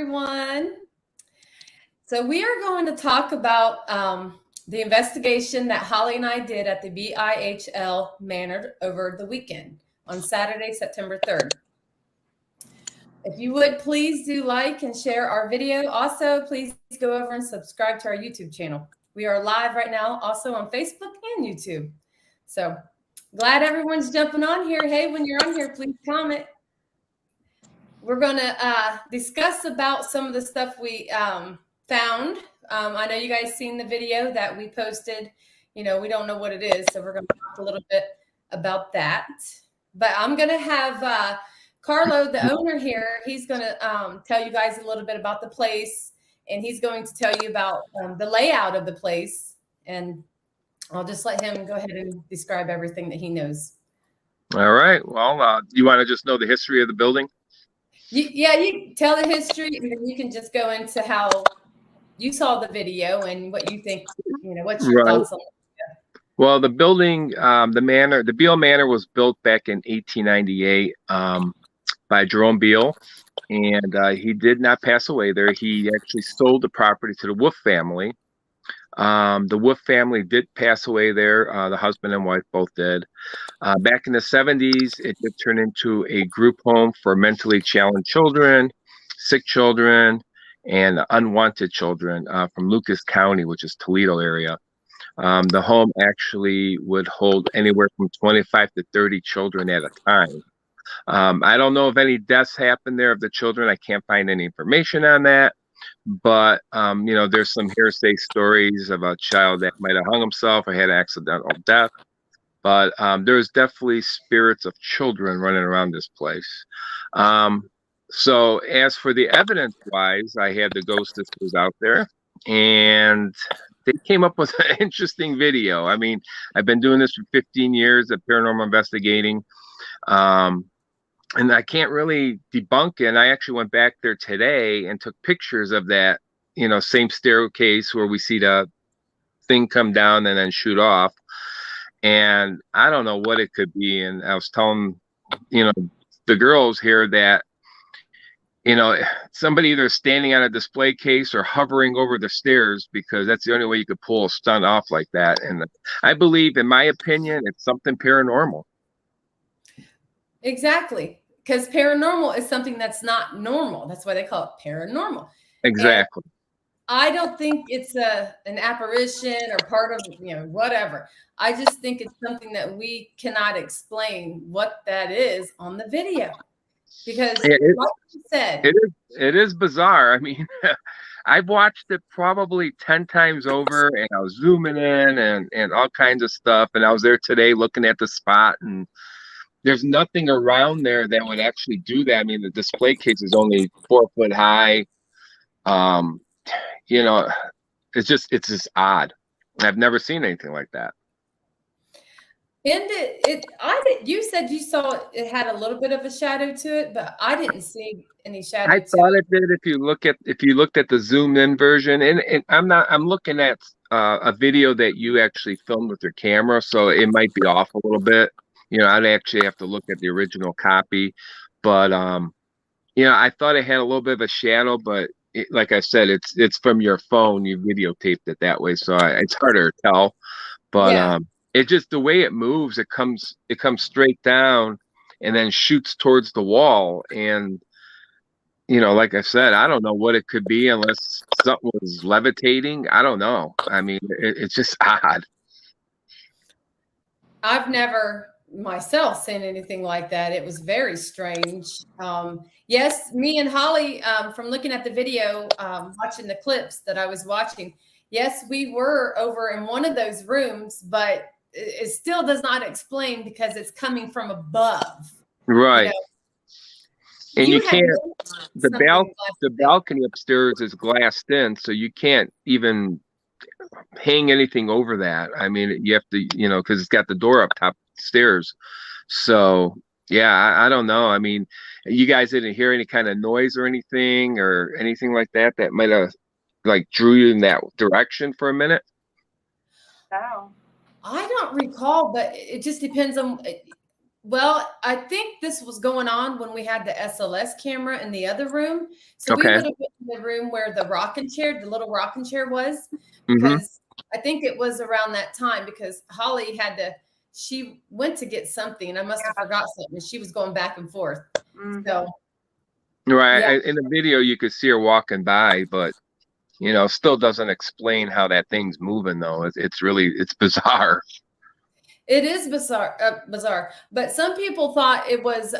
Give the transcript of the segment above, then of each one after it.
everyone. So we are going to talk about the investigation that Holly and I did at the Bihl manor over the weekend on Saturday, September 3rd. If you would, please do like and share our video. Also, please go over and subscribe to our YouTube channel. We are live right now also on Facebook and YouTube. So glad everyone's jumping on here. Hey, when you're on here, please comment. We're going to discuss about some of the stuff we found. I know you guys seen the video that we posted. You know, we don't know what it is, so we're going to talk a little bit about that. But I'm going to have Carlo, the owner here, he's going to tell you guys a little bit about the place, and he's going to tell you about the layout of the place. And I'll just let him go ahead and describe everything that he knows. All right. Well, you want to just know the history of the building? You tell the history, and then you can just go into how you saw the video and what you think, you know, what's your thoughts on it. Well, the building, the manor, the Bihl Manor was built back in 1898 by Jerome Bihl, and he did not pass away there. He actually sold the property to the Wolf family. The Wolf family did pass away there. The husband and wife both did. Back in the 70s, it did turn into a group home for mentally challenged children, sick children, and unwanted children from Lucas County, which is Toledo area. The home actually would hold anywhere from 25 to 30 children at a time. I don't know if any deaths happened there of the children. I can't find any information on that. But, you know, there's some hearsay stories of a child that might have hung himself or had accidental death. But there's definitely spirits of children running around this place. So as for the evidence-wise, I had the ghost sisters out there, and they came up with an interesting video. I mean, I've been doing this for 15 years of paranormal investigating. And I can't really debunk it. And I actually went back there today and took pictures of that, you know, same staircase where we see the thing come down and then shoot off. And I don't know what it could be. And I was telling, you know, the girls here that, you know, somebody either standing on a display case or hovering over the stairs, because that's the only way you could pull a stunt off like that. And I believe, in my opinion, it's something paranormal. Exactly, because paranormal is something that's not normal. That's why they call it paranormal. Exactly. And I don't think it's an apparition or part of, you know, whatever. I just think it's something that we cannot explain what that is on the video, because like you said, it is bizarre. I mean, I've watched it probably 10 times over, and I was zooming in and all kinds of stuff. And I was there today looking at the spot, and there's nothing around there that would actually do that. I mean, the display case is only 4 foot high. You know, it's just odd. I've never seen anything like that. And you said you saw it had a little bit of a shadow to it, but I didn't see any shadow. I thought it did. If you looked at the zoomed in version, and I'm looking at a video that you actually filmed with your camera, so it might be off a little bit. You know, I'd actually have to look at the original copy, but you know, I thought it had a little bit of a shadow, but like I said, it's from your phone. You videotaped it that way, so it's harder to tell. But yeah. It just, the way it moves, it comes straight down and then shoots towards the wall. And you know, like I said, I don't know what it could be unless something was levitating. I don't know. I mean, it's just odd. I've never myself seen anything like that. It was very strange. Yes, me and Holly, from looking at the video, watching the clips that I was watching, yes, we were over in one of those rooms, but it still does not explain, because it's coming from above. Right. You know? And you can't, the balcony upstairs is glassed in, so you can't even hang anything over that. I mean, you have to, you know, because it's got the door up top stairs. So yeah, I don't know. I mean, you guys didn't hear any kind of noise or anything like that might have like drew you in that direction for a minute? No, I don't recall, but it just depends on Well, I think this was going on when we had the SLS camera in the other room. So we Okay. would have been in the room where the rocking chair, the little rocking chair was, Mm-hmm. because I think it was around that time because Holly she went to get something and I must have forgot something. She was going back and forth. So Right. yeah, In the video, you could see her walking by, but still doesn't explain how that thing's moving though. It's bizarre. it is bizarre. But some people thought it was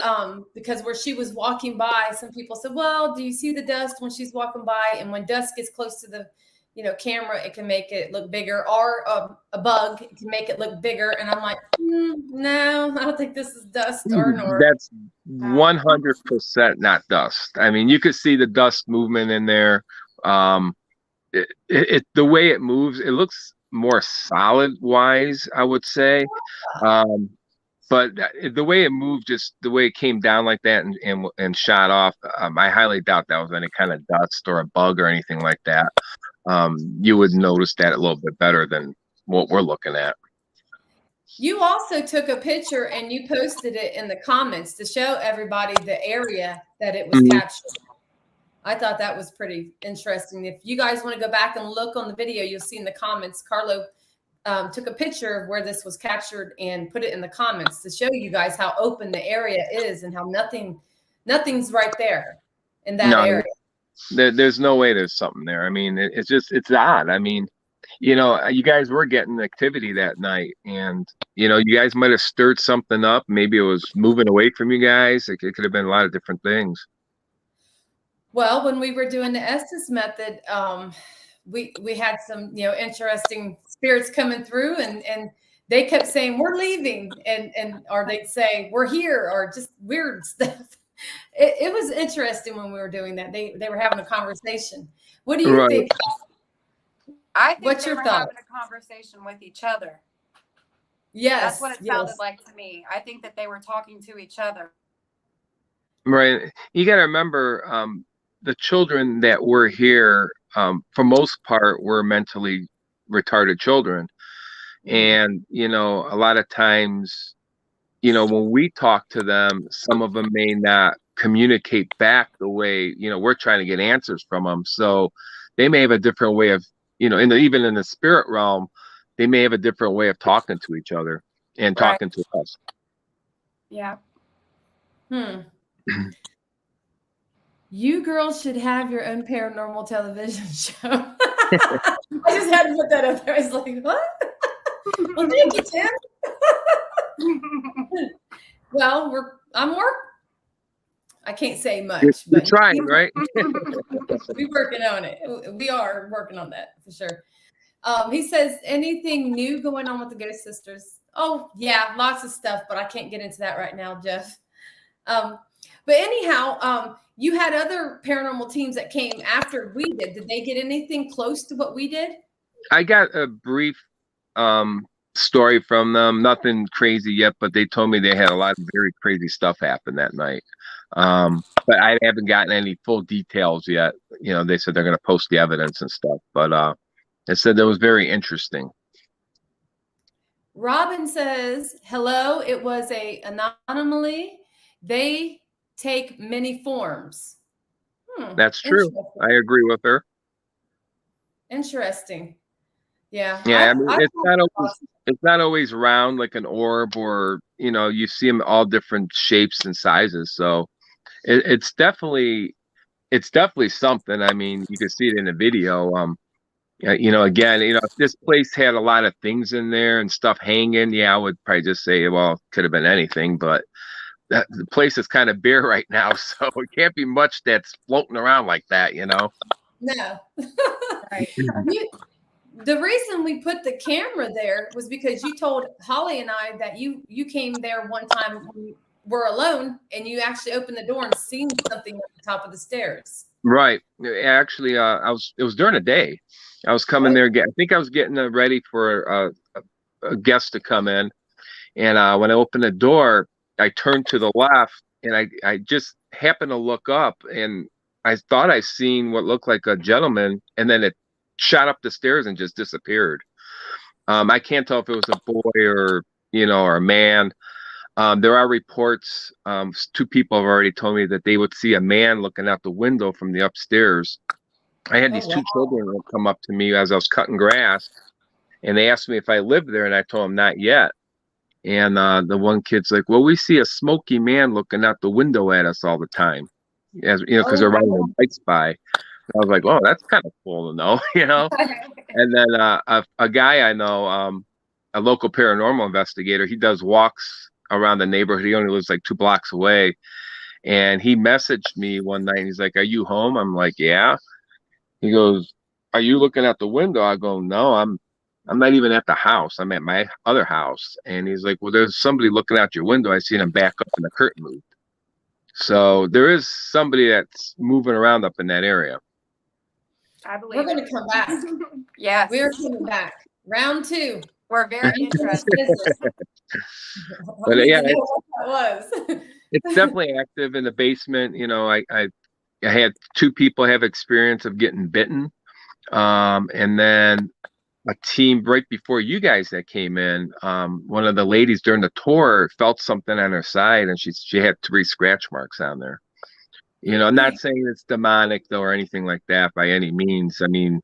because where she was walking by, some people said, "Well, do you see the dust when she's walking by? And when dust gets close to the, camera, it can make it look bigger, or a bug it can make it look bigger." And I'm like, no, I don't think this is dust or nor. That's 100% not dust. I mean, you could see the dust movement in there. The way it moves, it looks more solid wise, I would say. But the way it moved, just the way it came down like that and shot off, I highly doubt that was any kind of dust or a bug or anything like that. You would notice that a little bit better than what we're looking at. You also took a picture and you posted it in the comments to show everybody the area that it was captured. I thought that was pretty interesting. If you guys want to go back and look on the video, you'll see in the comments, Carlo took a picture of where this was captured and put it in the comments to show you guys how open the area is and how nothing's right there in that area. There's no way there's something there. I mean, it's odd. I mean, you guys were getting activity that night, and you guys might have stirred something up. Maybe it was moving away from you guys. It could have been a lot of different things. Well, when we were doing the Estes method, we had some interesting spirits coming through, and they kept saying we're leaving, and or they'd say we're here, or just weird stuff. It was interesting when we were doing that. They were having a conversation. What do you think? I think What's they your were thought? having a conversation with each other. Yes, that's what it sounded like to me. I think that they were talking to each other. Right. You got to remember, the children that were here, for most part, were mentally retarded children. And, a lot of times, when we talk to them, some of them may not communicate back the way, we're trying to get answers from them. So they may have a different way of, even in the spirit realm, they may have a different way of talking to each other and talking to us. Yeah. You girls should have your own paranormal television show. I just had to put that up there. I was like, what? Well, thank you, Tim. Well, I can't say much. You're but trying, right? We're working on it. We are working on that for sure. He says, anything new going on with the Ghost Sisters? Oh, yeah, lots of stuff, but I can't get into that right now, Jeff. But anyhow, you had other paranormal teams that came after we did. Did they get anything close to what we did? I got a brief story from them. Nothing crazy yet, but they told me they had a lot of very crazy stuff happen that night. But I haven't gotten any full details yet. They said they're going to post the evidence and stuff, but they said that was very interesting. Robin says, hello, it was a anomaly. They take many forms. That's true. I agree with her. Interesting. Yeah. Yeah, I mean, it's not always round like an orb, or you see them all different shapes and sizes. So it's definitely something. I mean, you can see it in the video. Again, if this place had a lot of things in there and stuff hanging, yeah, I would probably just say, well, it could have been anything, but the place is kind of bare right now, so it can't be much that's floating around like that, No. Right. The reason we put the camera there was because you told Holly and I that you came there one time when we were alone, and you actually opened the door and seen something at the top of the stairs. Right. Actually, it was during the day. I was coming there. I think I was getting ready for a guest to come in, and when I opened the door, I turned to the left, and I just happened to look up, and I thought I seen what looked like a gentleman, and then it shot up the stairs and just disappeared. I can't tell if it was a boy or or a man. There are reports, two people have already told me that they would see a man looking out the window from the upstairs. I had Oh, these wow. two children that come up to me as I was cutting grass, and they asked me if I lived there, and I told them not yet. And the one kid's like, well, we see a smoky man looking out the window at us all the time, as you know, because Oh, they're riding their bikes by. I was like, oh, that's kind of cool to know, you know. And then a guy I know, a local paranormal investigator, he does walks around the neighborhood. He only lives like 2 blocks away. And he messaged me one night. He's like, are you home? I'm like, yeah. He goes, are you looking out the window? I go, no, I'm not even at the house. I'm at my other house. And he's like, well, there's somebody looking out your window. I seen him back up and the curtain moved. So there is somebody that's moving around up in that area. I we're believe going to come back. Yes. We're coming back. Round 2. We're very interested. But yeah, What that was. it's definitely active in the basement. You know, I had 2 people have experience of getting bitten. And then a team right before you guys that came in, one of the ladies during the tour felt something on her side, and she had 3 scratch marks on there. You know, I'm not saying it's demonic though or anything like that by any means. I mean,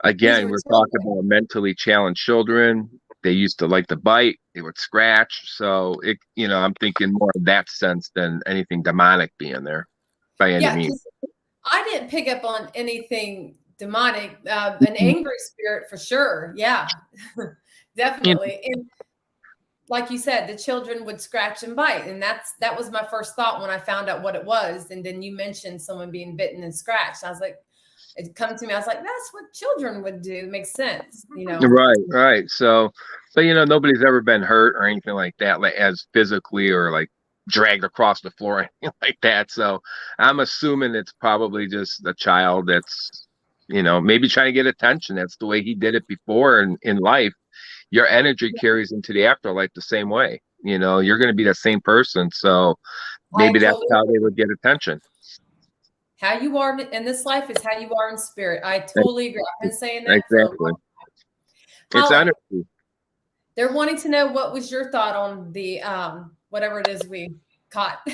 again, we're talking about mentally challenged children. They used to like to bite, they would scratch. So it, you know, I'm thinking more in that sense than anything demonic being there by any means. I didn't pick up on anything demonic, an angry spirit for sure. Yeah, definitely. And like you said, the children would scratch and bite. And that was my first thought when I found out what it was. And then you mentioned someone being bitten and scratched. I was like, it come to me. I was like, that's what children would do. It makes sense, you know? Right. So, but you know, nobody's ever been hurt or anything like that, like as physically or like dragged across the floor or anything like that. So I'm assuming it's probably just a child that's, you know, maybe trying to get attention. That's the way he did it before in life. Your energy carries into the afterlife the same way. You know, you're going to be the same person. So maybe that's how they would get attention. How you are in this life is how you are in spirit. I totally agree. I've been saying that exactly. It's energy. They're wanting to know what was your thought on the whatever it is we caught.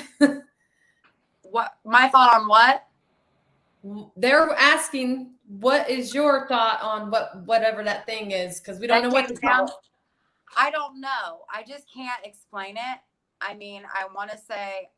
What my thought on what? They're asking what is your thought on whatever that thing is, because we don't know what to call it. I don't know. I just can't explain it. I mean, I want to say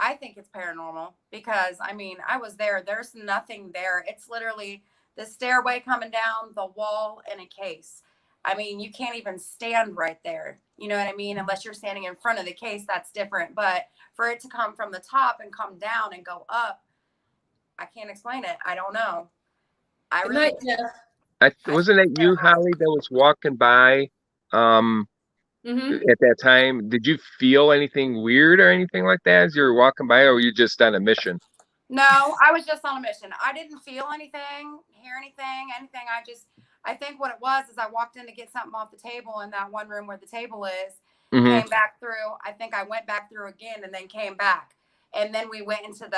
I think it's paranormal because I mean, I was there. There's nothing there. It's literally the stairway coming down, the wall, and a case. I mean, you can't even stand right there. You know what I mean? Unless you're standing in front of the case, that's different. But for it to come from the top and come down and go up, I can't explain it. I don't know. Wasn't it you, Holly, that was walking by at that time? Did you feel anything weird or anything like that as you were walking by, or were you just on a mission? No, I was just on a mission. I didn't feel anything, hear anything. I think what it was is I walked in to get something off the table in that one room where the table is, came back through. I think I went back through again and then came back. And then we went into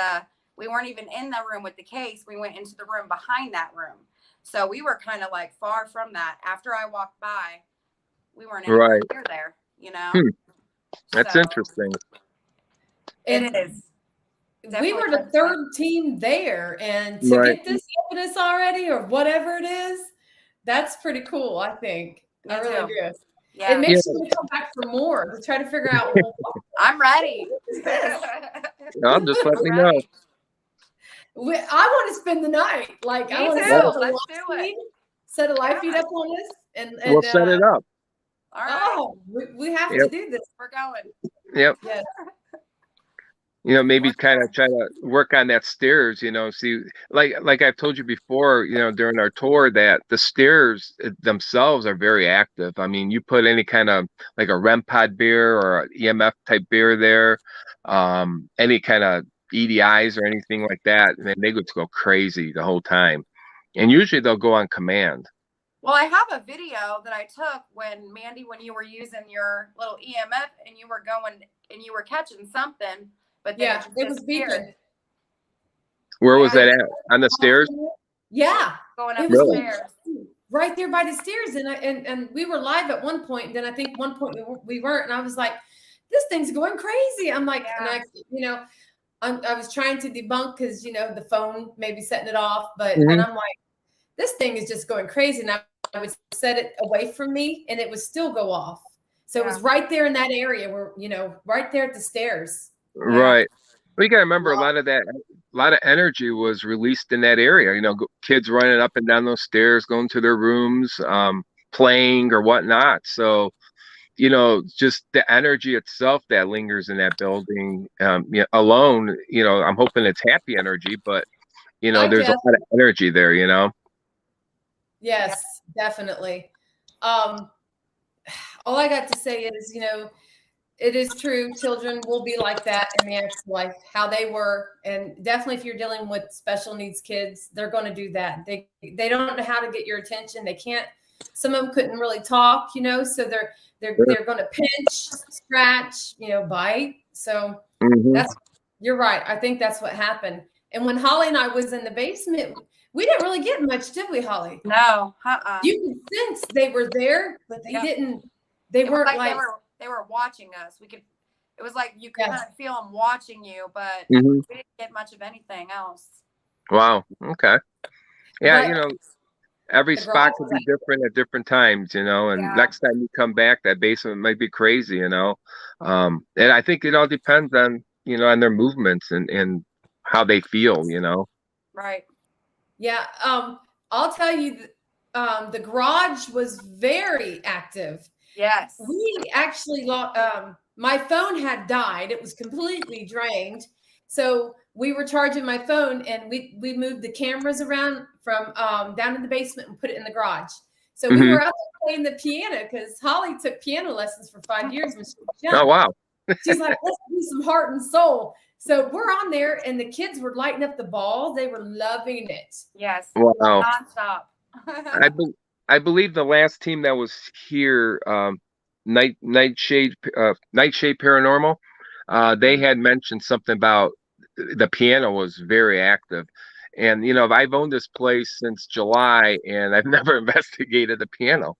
we weren't even in the room with the case. We went into the room behind that room. So we were kind of like far from that. After I walked by, we weren't anywhere near there, you know? That's interesting. It is. We were the 3rd team there, and to get this evidence already or whatever it is, that's pretty cool, I think. I really do. Yeah. It makes me come back for more to try to figure out. I'm ready. I'll just let me know. I want to spend the night. Like, I want to set a live feed up on this, and we'll set it up. All right. Oh, we have to do this. We're going. Yep. Yes. You know, maybe kind of try to work on that stairs, you know, see, like I've told you before, you know, during our tour, that the stairs themselves are very active. I mean, you put any kind of like a REM pod beer or an EMF type beer there, any kind of EDIs or anything like that, and they would go crazy the whole time. And usually they'll go on command. Well, I have a video that I took when you were using your little EMF and you were going and you were catching something. But yeah, it was beeping. Where was that at? On the stairs? Yeah. Going up the stairs. Right there by the stairs. And we were live at one point. And then I think one point we weren't. And I was like, this thing's going crazy. I'm like, Yeah. and I was trying to debunk because, the phone maybe setting it off, but, and I'm like, this thing is just going crazy. And I would set it away from me and it would still go off. So it was right there in that area where, right there at the stairs. Right. Well, you got to remember a lot of energy was released in that area. Kids running up and down those stairs, going to their rooms, playing or whatnot. So, just the energy itself that lingers in that building, alone, I'm hoping it's happy energy, but, there's a lot of energy there, Yes, definitely. All I got to say is, it is true. Children will be like that in the actual life, how they were. And definitely if you're dealing with special needs kids, they're going to do that. They don't know how to get your attention. They can't, some of them couldn't really talk, so they're going to pinch, scratch, bite. So you're right. I think that's what happened. And when Holly and I was in the basement, we didn't really get much, did we, Holly? No. You could sense they were there, but they didn't. They weren't like they were watching us. It was like you could kind of feel them watching you, but we didn't get much of anything else. Wow. Okay. Yeah, every spot could be different at different times, and next time you come back, that basement might be crazy, and I think it all depends on, on their movements and how they feel, Right. Yeah. I'll tell you, the garage was very active. Yes. We actually, my phone had died. It was completely drained. So we were charging my phone and we moved the cameras around from down in the basement and put it in the garage. So we were out there playing the piano because Holly took piano lessons for 5 years when she was young. Oh, wow. She's like, let's do some heart and soul. So we're on there and the kids were lighting up the balls. They were loving it. Yes. Wow. Nonstop. I believe the last team that was here, Nightshade Paranormal, they had mentioned something about the piano was very active. And, I've owned this place since July and I've never investigated the piano.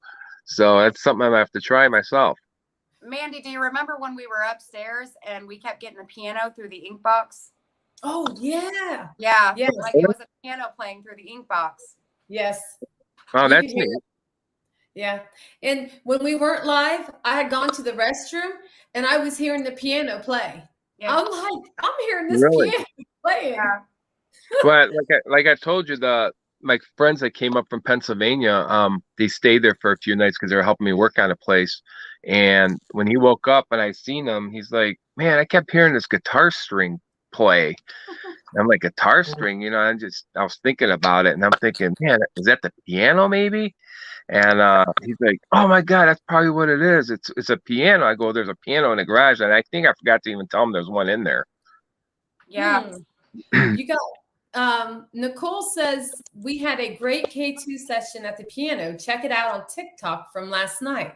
So that's something I'm going to have to try myself. Mandy, do you remember when we were upstairs and we kept getting the piano through the ink box? Oh, yeah. Yeah. Like it was a piano playing through the ink box. Yes. Oh, that's neat. Yeah. And when we weren't live, I had gone to the restroom and I was hearing the piano play. Yeah. I'm like, I'm hearing this piano playing. Yeah. Well, like I told you, my friends that came up from Pennsylvania, they stayed there for a few nights because they were helping me work on a place. And when he woke up and I seen him, he's like, man, I kept hearing this guitar string play. And I'm like, guitar string, I was thinking about it and I'm thinking, man, is that the piano maybe? And he's like, oh my God, that's probably what it is. It's a piano. I go, there's a piano in the garage. And I think I forgot to even tell him there's one in there. Yeah. You got Nicole says we had a great K2 session at the piano. Check it out on TikTok from last night.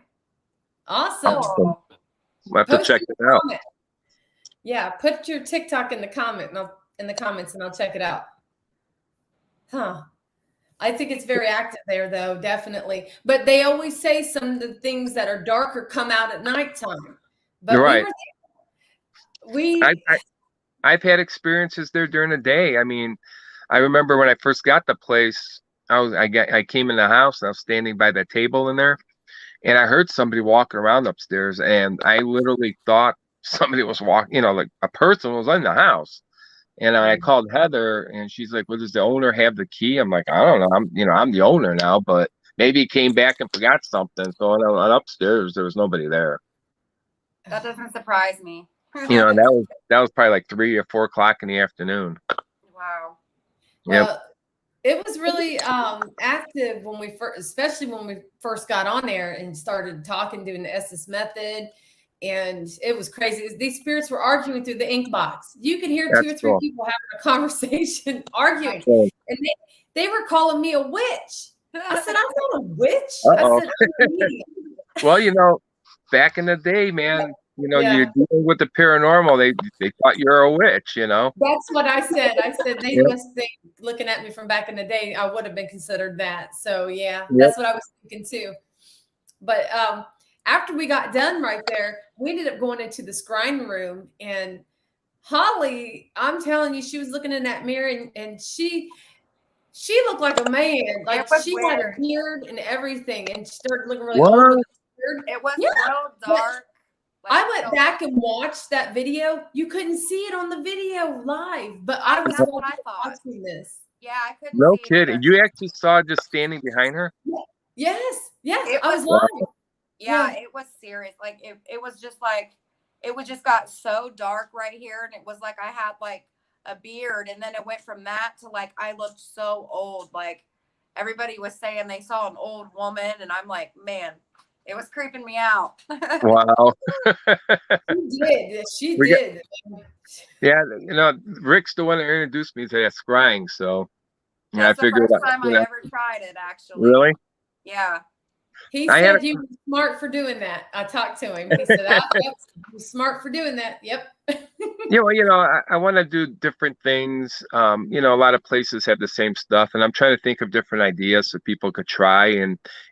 Awesome. I'll have to check it out. Yeah, put your TikTok in the comments and I'll check it out. Huh. I think it's very active there though, definitely. But they always say some of the things that are darker come out at nighttime. But you're right. I've had experiences there during the day. I mean, I remember when I first got the place, I came in the house and I was standing by the table in there and I heard somebody walking around upstairs and I literally thought somebody was walking, like a person was in the house. And I called Heather and she's like, well, does the owner have the key? I'm like, I don't know. I'm the owner now, but maybe he came back and forgot something. So on upstairs, there was nobody there. That doesn't surprise me. And that was probably like 3 or 4 o'clock in the afternoon. Wow. Well, it was really active when especially when we first got on there and started talking, doing the SS method. And it was crazy. These spirits were arguing through the ink box. You could hear 2 or 3 people having a conversation, arguing. And they were calling me a witch. I said, I'm not a witch. I said, I'm a medium. Well, back in the day, man, you're dealing with the paranormal. They thought you're a witch, That's what I said. I said they must think, looking at me from back in the day, I would have been considered that. So that's what I was thinking too. But after we got done right there, we ended up going into the scrying room, and Holly, I'm telling you, she was looking in that mirror, and she looked like a man. Like, was she had a weird. beard and everything, and she started looking really What? old with the beard. It was Yeah. real dark. I went back and watched that video. You couldn't see it on the video live, but I was That's what I thought. watching this. Yeah, I couldn't No see it kidding. either. You actually saw it just standing behind her? Yes, It I was was- live. Yeah, it was serious. Like it was just like it was just got so dark right here, and it was like I had like a beard, and then it went from that to like I looked so old. Like everybody was saying they saw an old woman, and I'm like, man, it was creeping me out. Wow. She did. She We got- did. Yeah, you know, Rick's the one that introduced me to that scrying, so yeah, That's I figured the first time you I know, ever tried it, actually. really? Yeah. He I had said he was smart for doing that. I talked to him. He said, yep, you're smart for doing that. Yep. Yeah, well, you know, I want to do different things. You know, a lot of places have the same stuff, and I'm trying to think of different ideas so people could try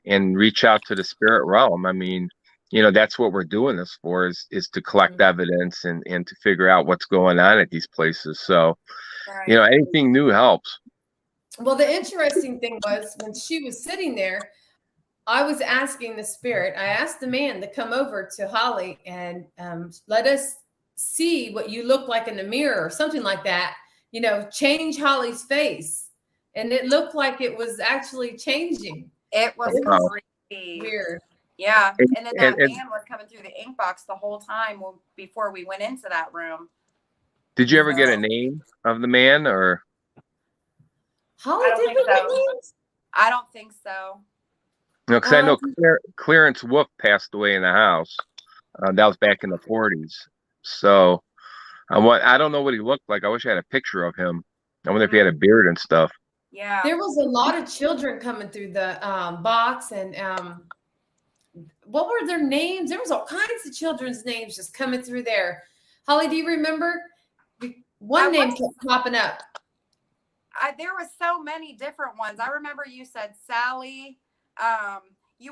and reach out to the spirit realm. I mean, you know, that's what we're doing this for is to collect evidence and to figure out what's going on at these places. So, Right. you know, anything new helps. Well, the interesting thing was when she was sitting there, I was asking the spirit, I asked the man to come over to Holly and let us see what you look like in the mirror or something like that, you know, change Holly's face. And it looked like it was actually changing. It was Wow. creepy. Weird. Yeah. And- And then that and- man was coming through the ink box the whole time before we went into that room. Did you ever get a No. name of the man or? Holly I don't did think we get so. names? I don't think so. No, because I know Clarence Wolf passed away in the house. That was back in the 40s. So I don't know what he looked like. I wish I had a picture of him. I wonder if he had a beard and stuff. Yeah. There was a lot of children coming through the box, and what were their names? There was all kinds of children's names just coming through there. Holly, do you remember? One name kept popping up. There was so many different ones. I remember you said Sally.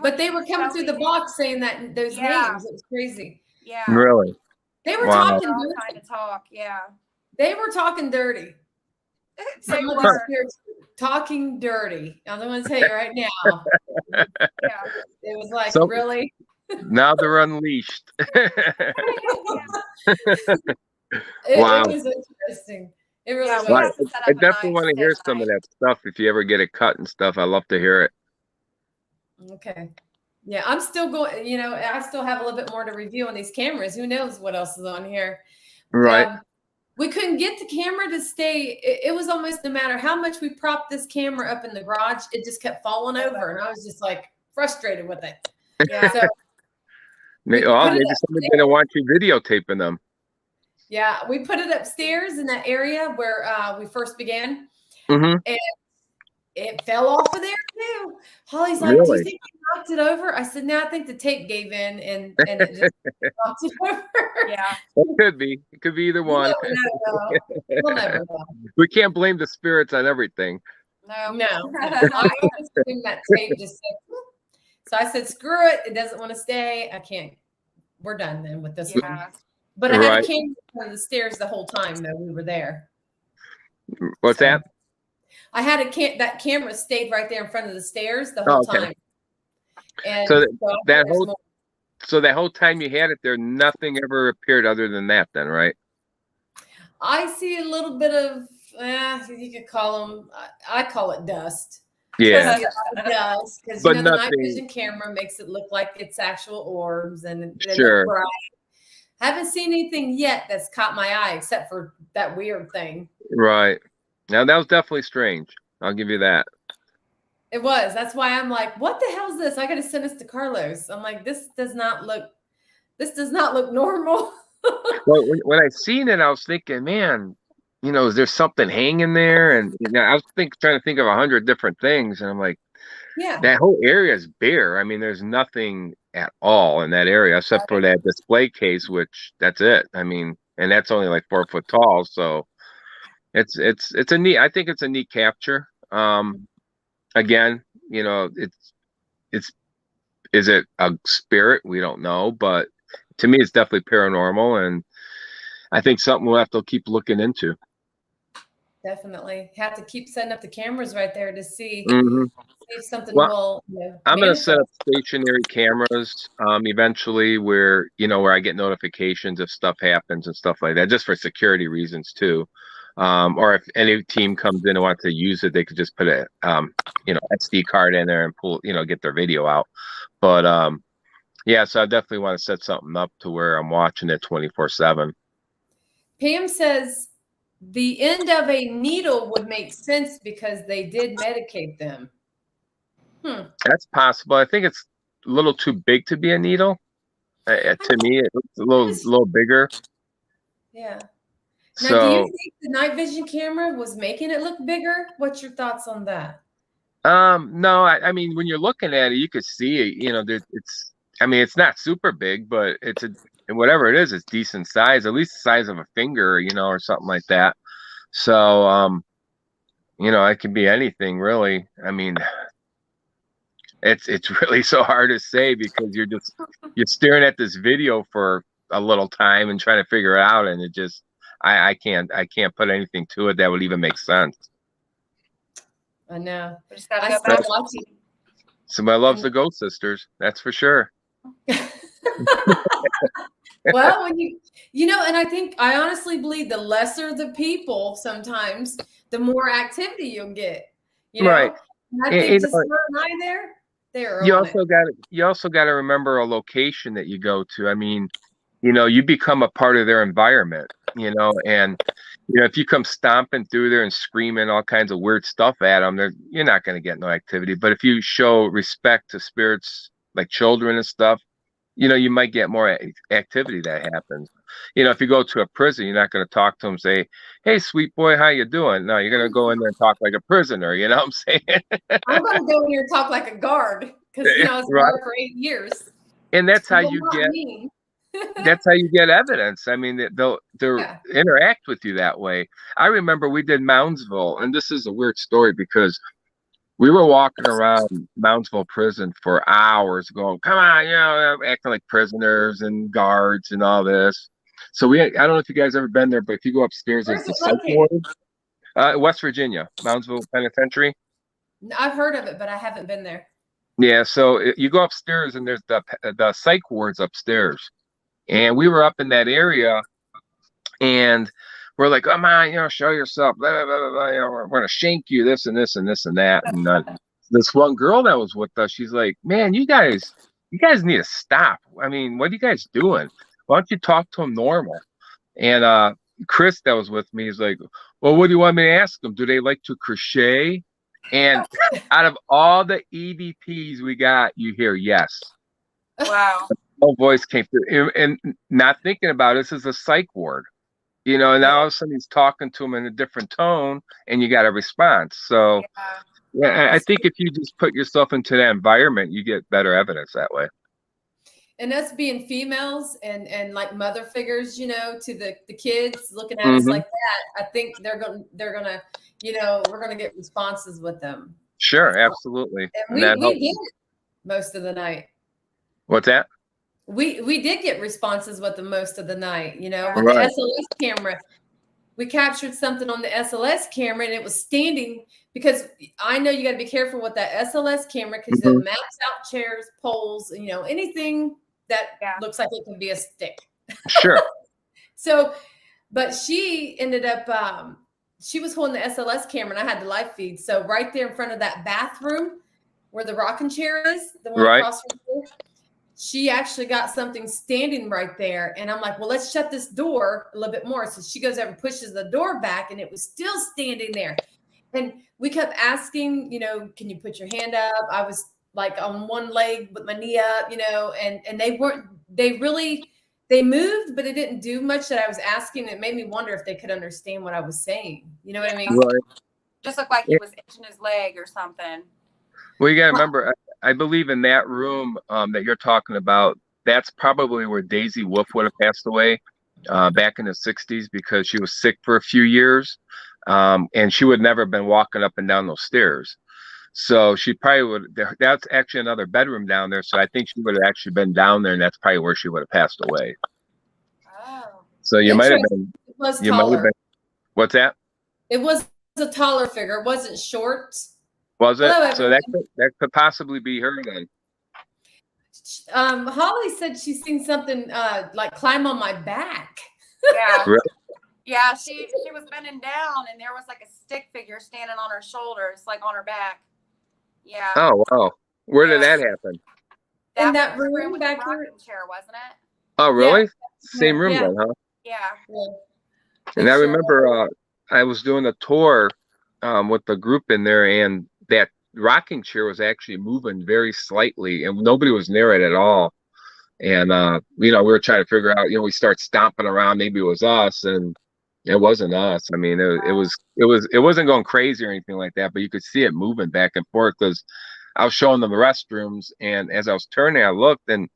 But they were coming through the Shelby. box saying that those Yeah. names. It was crazy. Yeah. Really? They were Wow. talking They're all dirty. trying to talk. Yeah. They were talking dirty. They Some of the were. spirits talking dirty. I'm going to tell you right now. Yeah. It was like, So- really? Now they're unleashed. Wow. It was interesting. It really Yeah, was. we Well, have to set up I a definitely night want to hear stay some of night. that stuff. If you ever get it cut and stuff, I love to hear it. Okay. Yeah, I'm still going, you know, I still have a little bit more to review on these cameras. Who knows what else is on here? Right. We couldn't get the camera to stay. It was almost no matter how much we propped this camera up in the garage, it just kept falling over. And I was just like frustrated with it. Yeah. So, we Oh, put it maybe somebody's going to want you videotaping them. yeah, we put it upstairs in that area where we first began. Mm-hmm. It fell off of there too. Holly's like, do Really? you think you knocked it over? I said, no, I think the tape gave in and it just knocked it over. Yeah. It could be. It could be either one. We'll never know. We'll never know. We can't blame the spirits on everything. No. No. I was doing that tape just said, "Whoop." So I said, screw it. It doesn't want to stay. I can't. We're done then with this one. Yeah. But I had Right. a camera on the stairs the whole time though we were there. What's So, that? I had that camera stayed right there in front of the stairs the whole Okay. time. And So I that thought there's whole- more. So that whole time you had it there, nothing ever appeared other than that then, right? I see a little bit of, you could call them, I call it dust. Yeah. Dust, because But the night nothing- vision camera makes it look like it's actual orbs and they Sure. look bright. Haven't seen anything yet that's caught my eye except for that weird thing. Right. Now that was definitely strange. I'll give you that. It was. That's why I'm like, what the hell is this? I got to send this to Carlos. I'm like, this does not look normal. Well, when I seen it, I was thinking, man, you know, is there something hanging there? And you know, I was trying to think of 100 different things, and I'm like, Yeah. that whole area is bare. I mean, there's nothing at all in that area except for that display case, which that's it. I mean, and that's only like 4 foot tall. So it's a neat. I think it's a neat capture. Again, you know, it's is it a spirit? We don't know, but to me, it's definitely paranormal, and I think something we'll have to keep looking into. Definitely have to keep setting up the cameras right there to see, Mhm. see if something Well, will I'm going to set up manifest. stationary cameras eventually where, where I get notifications if stuff happens and stuff like that, just for security reasons too. Or if any team comes in and wants to use it, they could just put a, SD card in there and pull, get their video out. But yeah, so I definitely want to set something up to where I'm watching it 24/7. Pam says the end of a needle would make sense because they did medicate them. That's possible. I think it's a little too big to be a needle. To me, it's a little bigger. Yeah. Now, do you So, think the night vision camera was making it look bigger? What's your thoughts on that? no, I mean, when you're looking at it, you could see it, it's not super big, but whatever it is, it's decent size, at least the size of a finger, or something like that. So, it can be anything really. I mean, it's really so hard to say because you're staring at this video for a little time and trying to figure it out, and I can't put anything to it that would even make sense. I know. We just gotta I go started back. watching. Somebody loves the Ghost Sisters, that's for sure. Well, when and I honestly believe the lesser the people, sometimes the more activity you'll get. Right. And I And, think just her and I they're on it. you also got to remember a location that you go to. I mean, you become a part of their environment, and if you come stomping through there and screaming all kinds of weird stuff at them, you're not going to get no activity. But if you show respect to spirits like children and stuff, you might get more activity that happens. If you go to a prison, you're not going to talk to them, say, "Hey, sweet boy, how you doing?" No, you're going to go in there and talk like a prisoner. You know what I'm saying? I'm going to go in here and talk like a guard because I was Right. there for 8 years. And that's how People you not get. mean. That's how you get evidence. I mean, they'll Yeah. interact with you that way. I remember we did Moundsville, and this is a weird story because we were walking around Moundsville prison for hours, going, "Come on, acting like prisoners and guards and all this." So I don't know if you guys ever been there, but if you go upstairs, there's Where's the it psych located? ward. West Virginia, Moundsville Penitentiary. I've heard of it, but I haven't been there. Yeah, so you go upstairs, and there's the psych wards upstairs. And we were up in that area, and we're like, "Come on, show yourself. Blah, blah, blah, blah, we're going to shank you, this and this and this and that." And this one girl that was with us, she's like, "Man, you guys need to stop. I mean, what are you guys doing? Why don't you talk to them normal?" And Chris that was with me is like, "Well, what do you want me to ask them? Do they like to crochet?" And out of all the EVPs we got, you hear yes. Wow. No voice came through, and not thinking about it, this is a psych ward, and now all of a sudden he's talking to him in a different tone, and you got a response. So, yeah, I think if you just put yourself into that environment, you get better evidence that way. And us being females and like mother figures, to the kids looking at us like that, I think they're gonna we're gonna get responses with them. Sure, absolutely. And we did most of the night. What's that? We did get responses with them most of the night, with Right. the SLS camera. We captured something on the SLS camera and it was standing, because I know you got to be careful with that SLS camera because it maps out chairs, poles, anything that looks like it can be a stick. Sure. So, but she ended up, she was holding the SLS camera and I had the live feed. So right there in front of that bathroom where the rocking chair is, the one across from her, she actually got something standing right there. And I'm like, well, let's shut this door a little bit more. So she goes over and pushes the door back and it was still standing there. And we kept asking, can you put your hand up? I was like on one leg with my knee up, and they moved, but it didn't do much that I was asking. It made me wonder if they could understand what I was saying. You know what I mean? Right. Just looked like he was itching his leg or something. Well, you got to remember, I believe in that room that you're talking about, that's probably where Daisy Wolf would have passed away back in the 60s because she was sick for a few years. And she would never have been walking up and down those stairs. So she probably would. That's actually another bedroom down there. So I think she would have actually been down there, and that's probably where she would have passed away. Oh. So you might have Interesting. been. It was You might have taller. been. What's that? It was a taller figure. It wasn't short. Was it? Hello, So that could possibly be her then. Holly said she's seen something like climb on my back. Yeah. Really? Yeah, she was bending down and there was like a stick figure standing on her shoulders, like on her back. Yeah. Oh wow. Where did Yeah. that happen? In that was the room with the back here? rocking chair, wasn't it? Oh really? Yeah. Same room Yeah. then, huh? Yeah. Yeah. And I Sure. remember I was doing a tour with the group in there, and that rocking chair was actually moving very slightly, and nobody was near it at all. And we were trying to figure out, we start stomping around, maybe it was us, and it wasn't us. I mean, it wasn't going crazy or anything like that, but you could see it moving back and forth because I was showing them the restrooms, and as I was turning, I looked and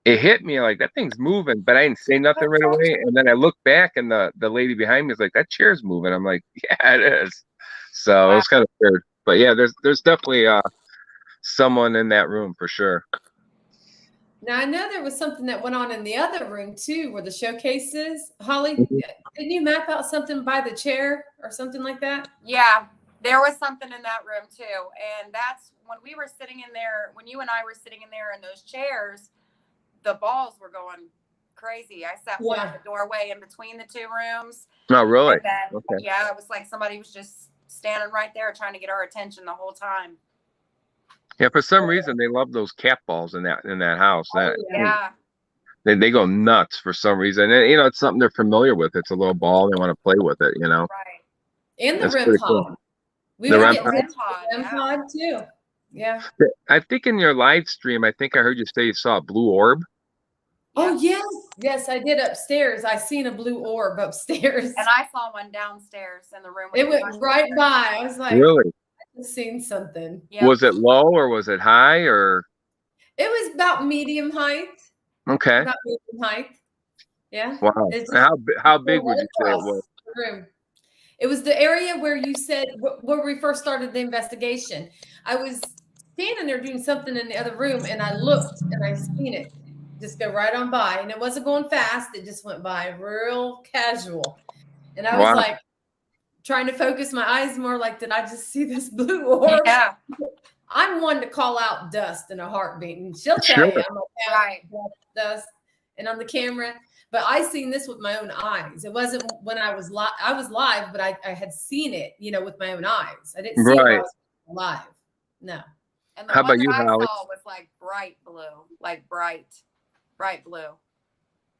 it hit me like that thing's moving, but I didn't say nothing right away. And then I looked back, and the lady behind me was like, "That chair's moving." I'm like, "Yeah, it is." So it was kind of weird, but yeah, there's definitely someone in that room for sure. Now I know there was something that went on in the other room too, where the showcase is. Holly, Mhm. didn't you map out something by the chair or something like that? Yeah. There was something in that room too. And that's when we were sitting in there, when you and I were sitting in there in those chairs, the balls were going crazy. I sat one in the doorway in between the two rooms. Oh, really? And then, Okay. yeah, it was like somebody was just standing right there trying to get our attention the whole time. Yeah, for some reason they love those cat balls in that house. Yeah. They go nuts for some reason. And, it's something they're familiar with. It's a little ball. They want to play with it, Right. And the That's REM pretty pod. cool. We The were REM getting pod? hit with the REM pod too. Yeah. I think in your live stream, I think I heard you say you saw a blue orb. Oh yes, I did upstairs. I seen a blue orb upstairs, and I saw one downstairs in the room. It went right by. I was like, really? I just seen something. Yep. Was it low or was it high or? It was about medium height. Okay. About medium height. Yeah. Wow. How big would you say it was? The room. It was the area where you said where we first started the investigation. I was standing there doing something in the other room, and I looked and I seen it just go right on by, and it wasn't going fast. It just went by real casual, and I was like trying to focus my eyes more. Like, did I just see this blue orb? Yeah. I'm one to call out dust in a heartbeat, and she'll tell you I'm like, dust, and on the camera. But I seen this with my own eyes. It wasn't when I was live. I was live, but I had seen it, with my own eyes. I didn't see it while I was live. No. And the How one about you, that I Holly? saw was like bright blue, like bright blue.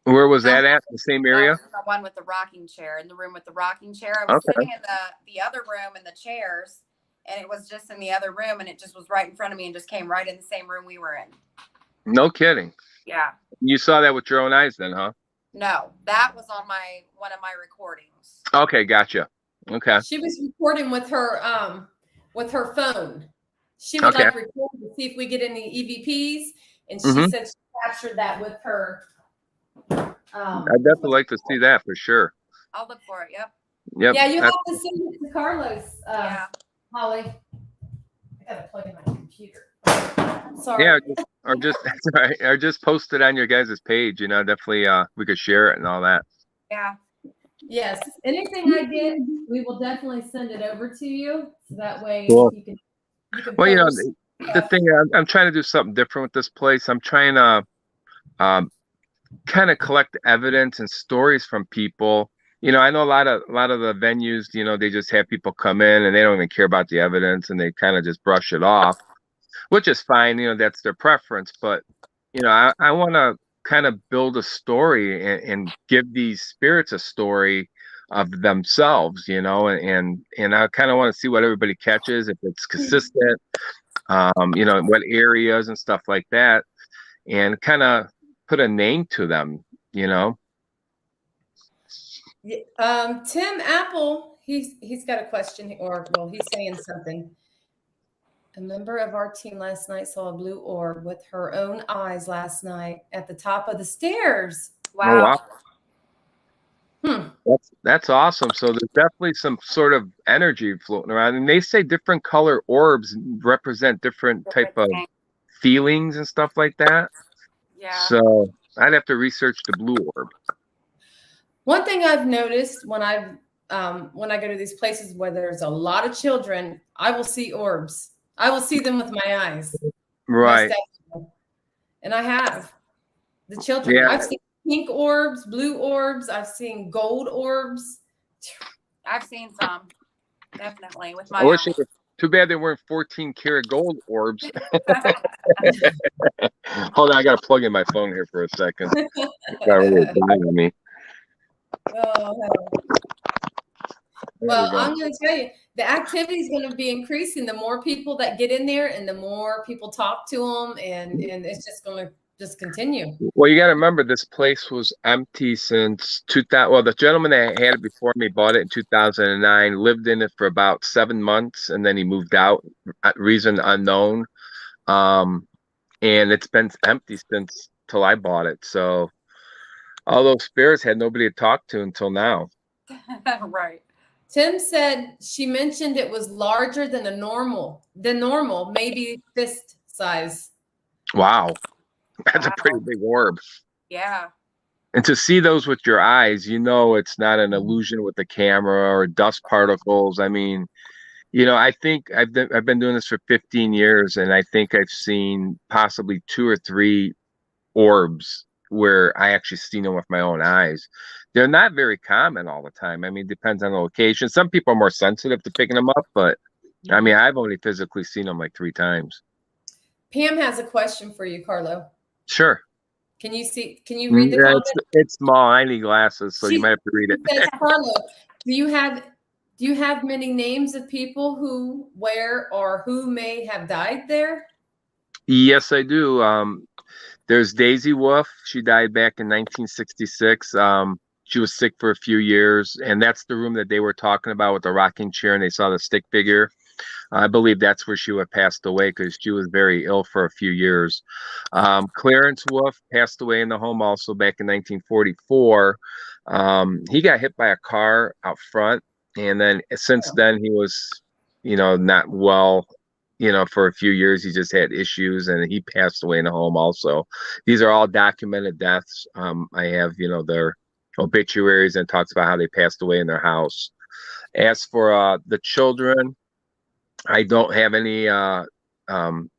Where was that at? The same area? That was the one with the rocking chair, in the room with the rocking chair. I was sitting in the other room in the chairs, and it was just in the other room, and it just was right in front of me and just came right in the same room we were in. No kidding. Yeah. You saw that with your own eyes then, huh? No, that was on one of my recordings. Okay, gotcha. Okay. She was recording with her phone. She would like record to see if we get any EVPs, and she said she captured that with her. I'd definitely like to see that for sure. I'll look for it. Yep. Yeah, you have to send it to Carlos. Holly. I gotta plug in my computer. Sorry. Yeah, or just post it on your guys' page. Definitely we could share it and all that. Yeah. Yes. Anything I get, we will definitely send it over to you. So that way Cool. you can Well, the thing I'm trying to do something different with this place. I'm trying to kind of collect evidence and stories from people. I know a lot of the venues, they just have people come in and they don't even care about the evidence and they kind of just brush it off, which is fine. That's their preference. But, I want to kind of build a story and give these spirits a story of themselves, and I kind of want to see what everybody catches, if it's consistent, what areas and stuff like that, and kind of put a name to them, Tim Apple, he's got a question, he's saying something. A member of our team last night saw a blue orb with her own eyes last night at the top of the stairs. Wow. That's awesome. So there's definitely some sort of energy floating around, and they say different color orbs represent different type of feelings and stuff like that. Yeah. So I'd have to research the blue orb. One thing I've noticed when I go to these places where there's a lot of children, I will see orbs. I will see them with my eyes. Right. And I have the children. Yeah. I've seen pink orbs, blue orbs. I've seen gold orbs. I've seen some, definitely, with my I wish eyes. too bad they weren't 14-karat gold orbs. Hold on, I gotta plug in my phone here for a second. It's not really bothering me. Oh, well, I'm going to tell you, the activity is going to be increasing. The more people that get in there, and the more people talk to them, and it's just going to just continue. Well, you got to remember, this place was empty since 2000. Well, the gentleman that had it before me bought it in 2009, lived in it for about 7 months, and then he moved out, reason unknown. And it's been empty since till I bought it. So all those spirits had nobody to talk to until now. Right. Tim said she mentioned it was larger than the normal, maybe fist size. Wow. That's a pretty big orb. Yeah. And to see those with your eyes, you know it's not an illusion with the camera or dust particles. I mean, you know, I think I've been doing this for 15 years, and I think I've seen possibly 2 or 3 orbs where I actually seen them with my own eyes. They're not very common all the time. I mean, it depends on the location. Some people are more sensitive to picking them up, but I mean, I've only physically seen them like 3 times. Pam has a question for you, Carlo. Sure. Can you read the comment? It's small. I need glasses, so you might have to read it. Says, Carlo, do you have many names of people who, where, or who may have died there? Yes, I do. There's Daisy Wolf. She died back in 1966. She was sick for a few years, and that's the room that they were talking about with the rocking chair, and they saw the stick figure. I believe that's where she would have passed away, because she was very ill for a few years. Clarence Wolf passed away in the home also back in 1944. He got hit by a car out front, and then since then he was, not well. For a few years, he just had issues, and he passed away in the home also. These are all documented deaths. I have, their obituaries, and it talks about how they passed away in their house. As for the children, I don't have any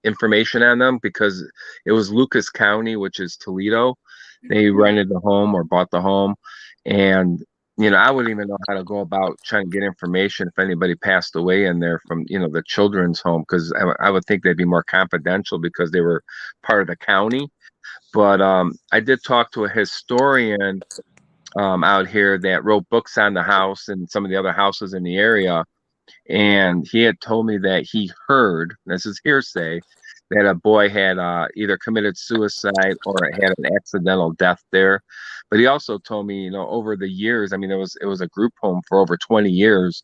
information on them, because it was Lucas County, which is Toledo. They rented the home or bought the home, and I wouldn't even know how to go about trying to get information if anybody passed away in there from, the children's home, because I would think they'd be more confidential because they were part of the county. But I did talk to a historian out here that wrote books on the house and some of the other houses in the area. And he had told me that he heard, this is hearsay, that a boy had either committed suicide or had an accidental death there. But he also told me, over the years, I mean, it was a group home for over 20 years,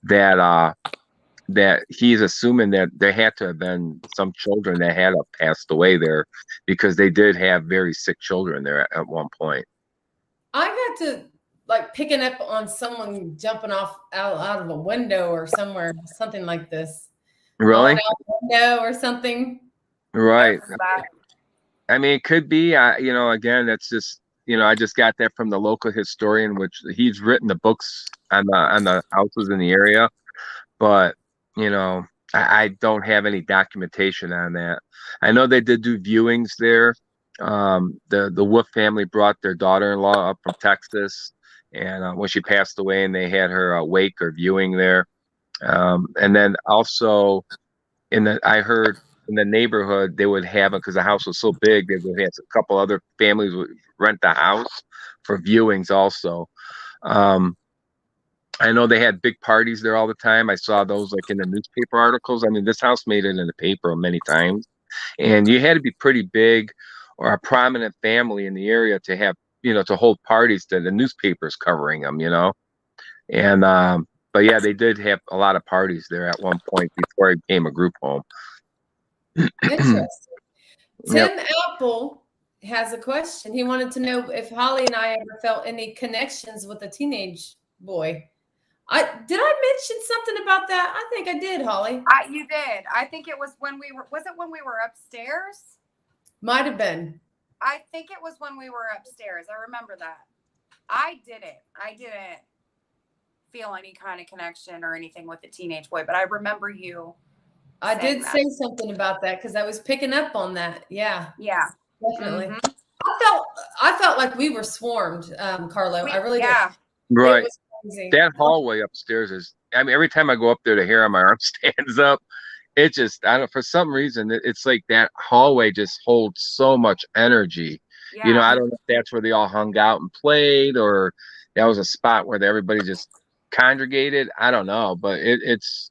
that that he's assuming that there had to have been some children that had passed away there, because they did have very sick children there at one point. I got to picking up on someone jumping off out of a window or somewhere, something like this. Really? Out a window or something. Right. I mean, it could be. Again, that's just. I just got that from the local historian, which he's written the books on the houses in the area, but I don't have any documentation on that. I know they did do viewings there. The Wolf family brought their daughter-in-law up from Texas, and when she passed away, and they had her wake or viewing there. And then also I heard in the neighborhood they would have it, because the house was so big, they would have a couple other families would rent the house for viewings also. I know they had big parties there all the time. I saw those in the newspaper articles. I mean, this house made it in the paper many times, and you had to be pretty big or a prominent family in the area to have, to hold parties that the newspapers covering them, and but yeah, they did have a lot of parties there at one point before it became a group home. Interesting. Tim Yep. Apple has a question. He wanted to know if Holly and I ever felt any connections with a teenage boy. I mention something about that? I think I did, Holly. You did. I think it was when we were. Was it when we were upstairs? Might have been. I think it was when we were upstairs. I remember that. I didn't feel any kind of connection or anything with the teenage boy, but I remember you. I did say something about that because I was picking up on that. Yeah. Yeah. Definitely. I felt like we were swarmed, Carlo. I really did. Right. That hallway upstairs is, I mean, every time I go up there to hear my arm stands up, it just, I don't, for some reason, it's like that hallway just holds so much energy. Yeah. You know, I don't know if that's where they all hung out and played, or that was a spot where everybody just congregated. I don't know, but it's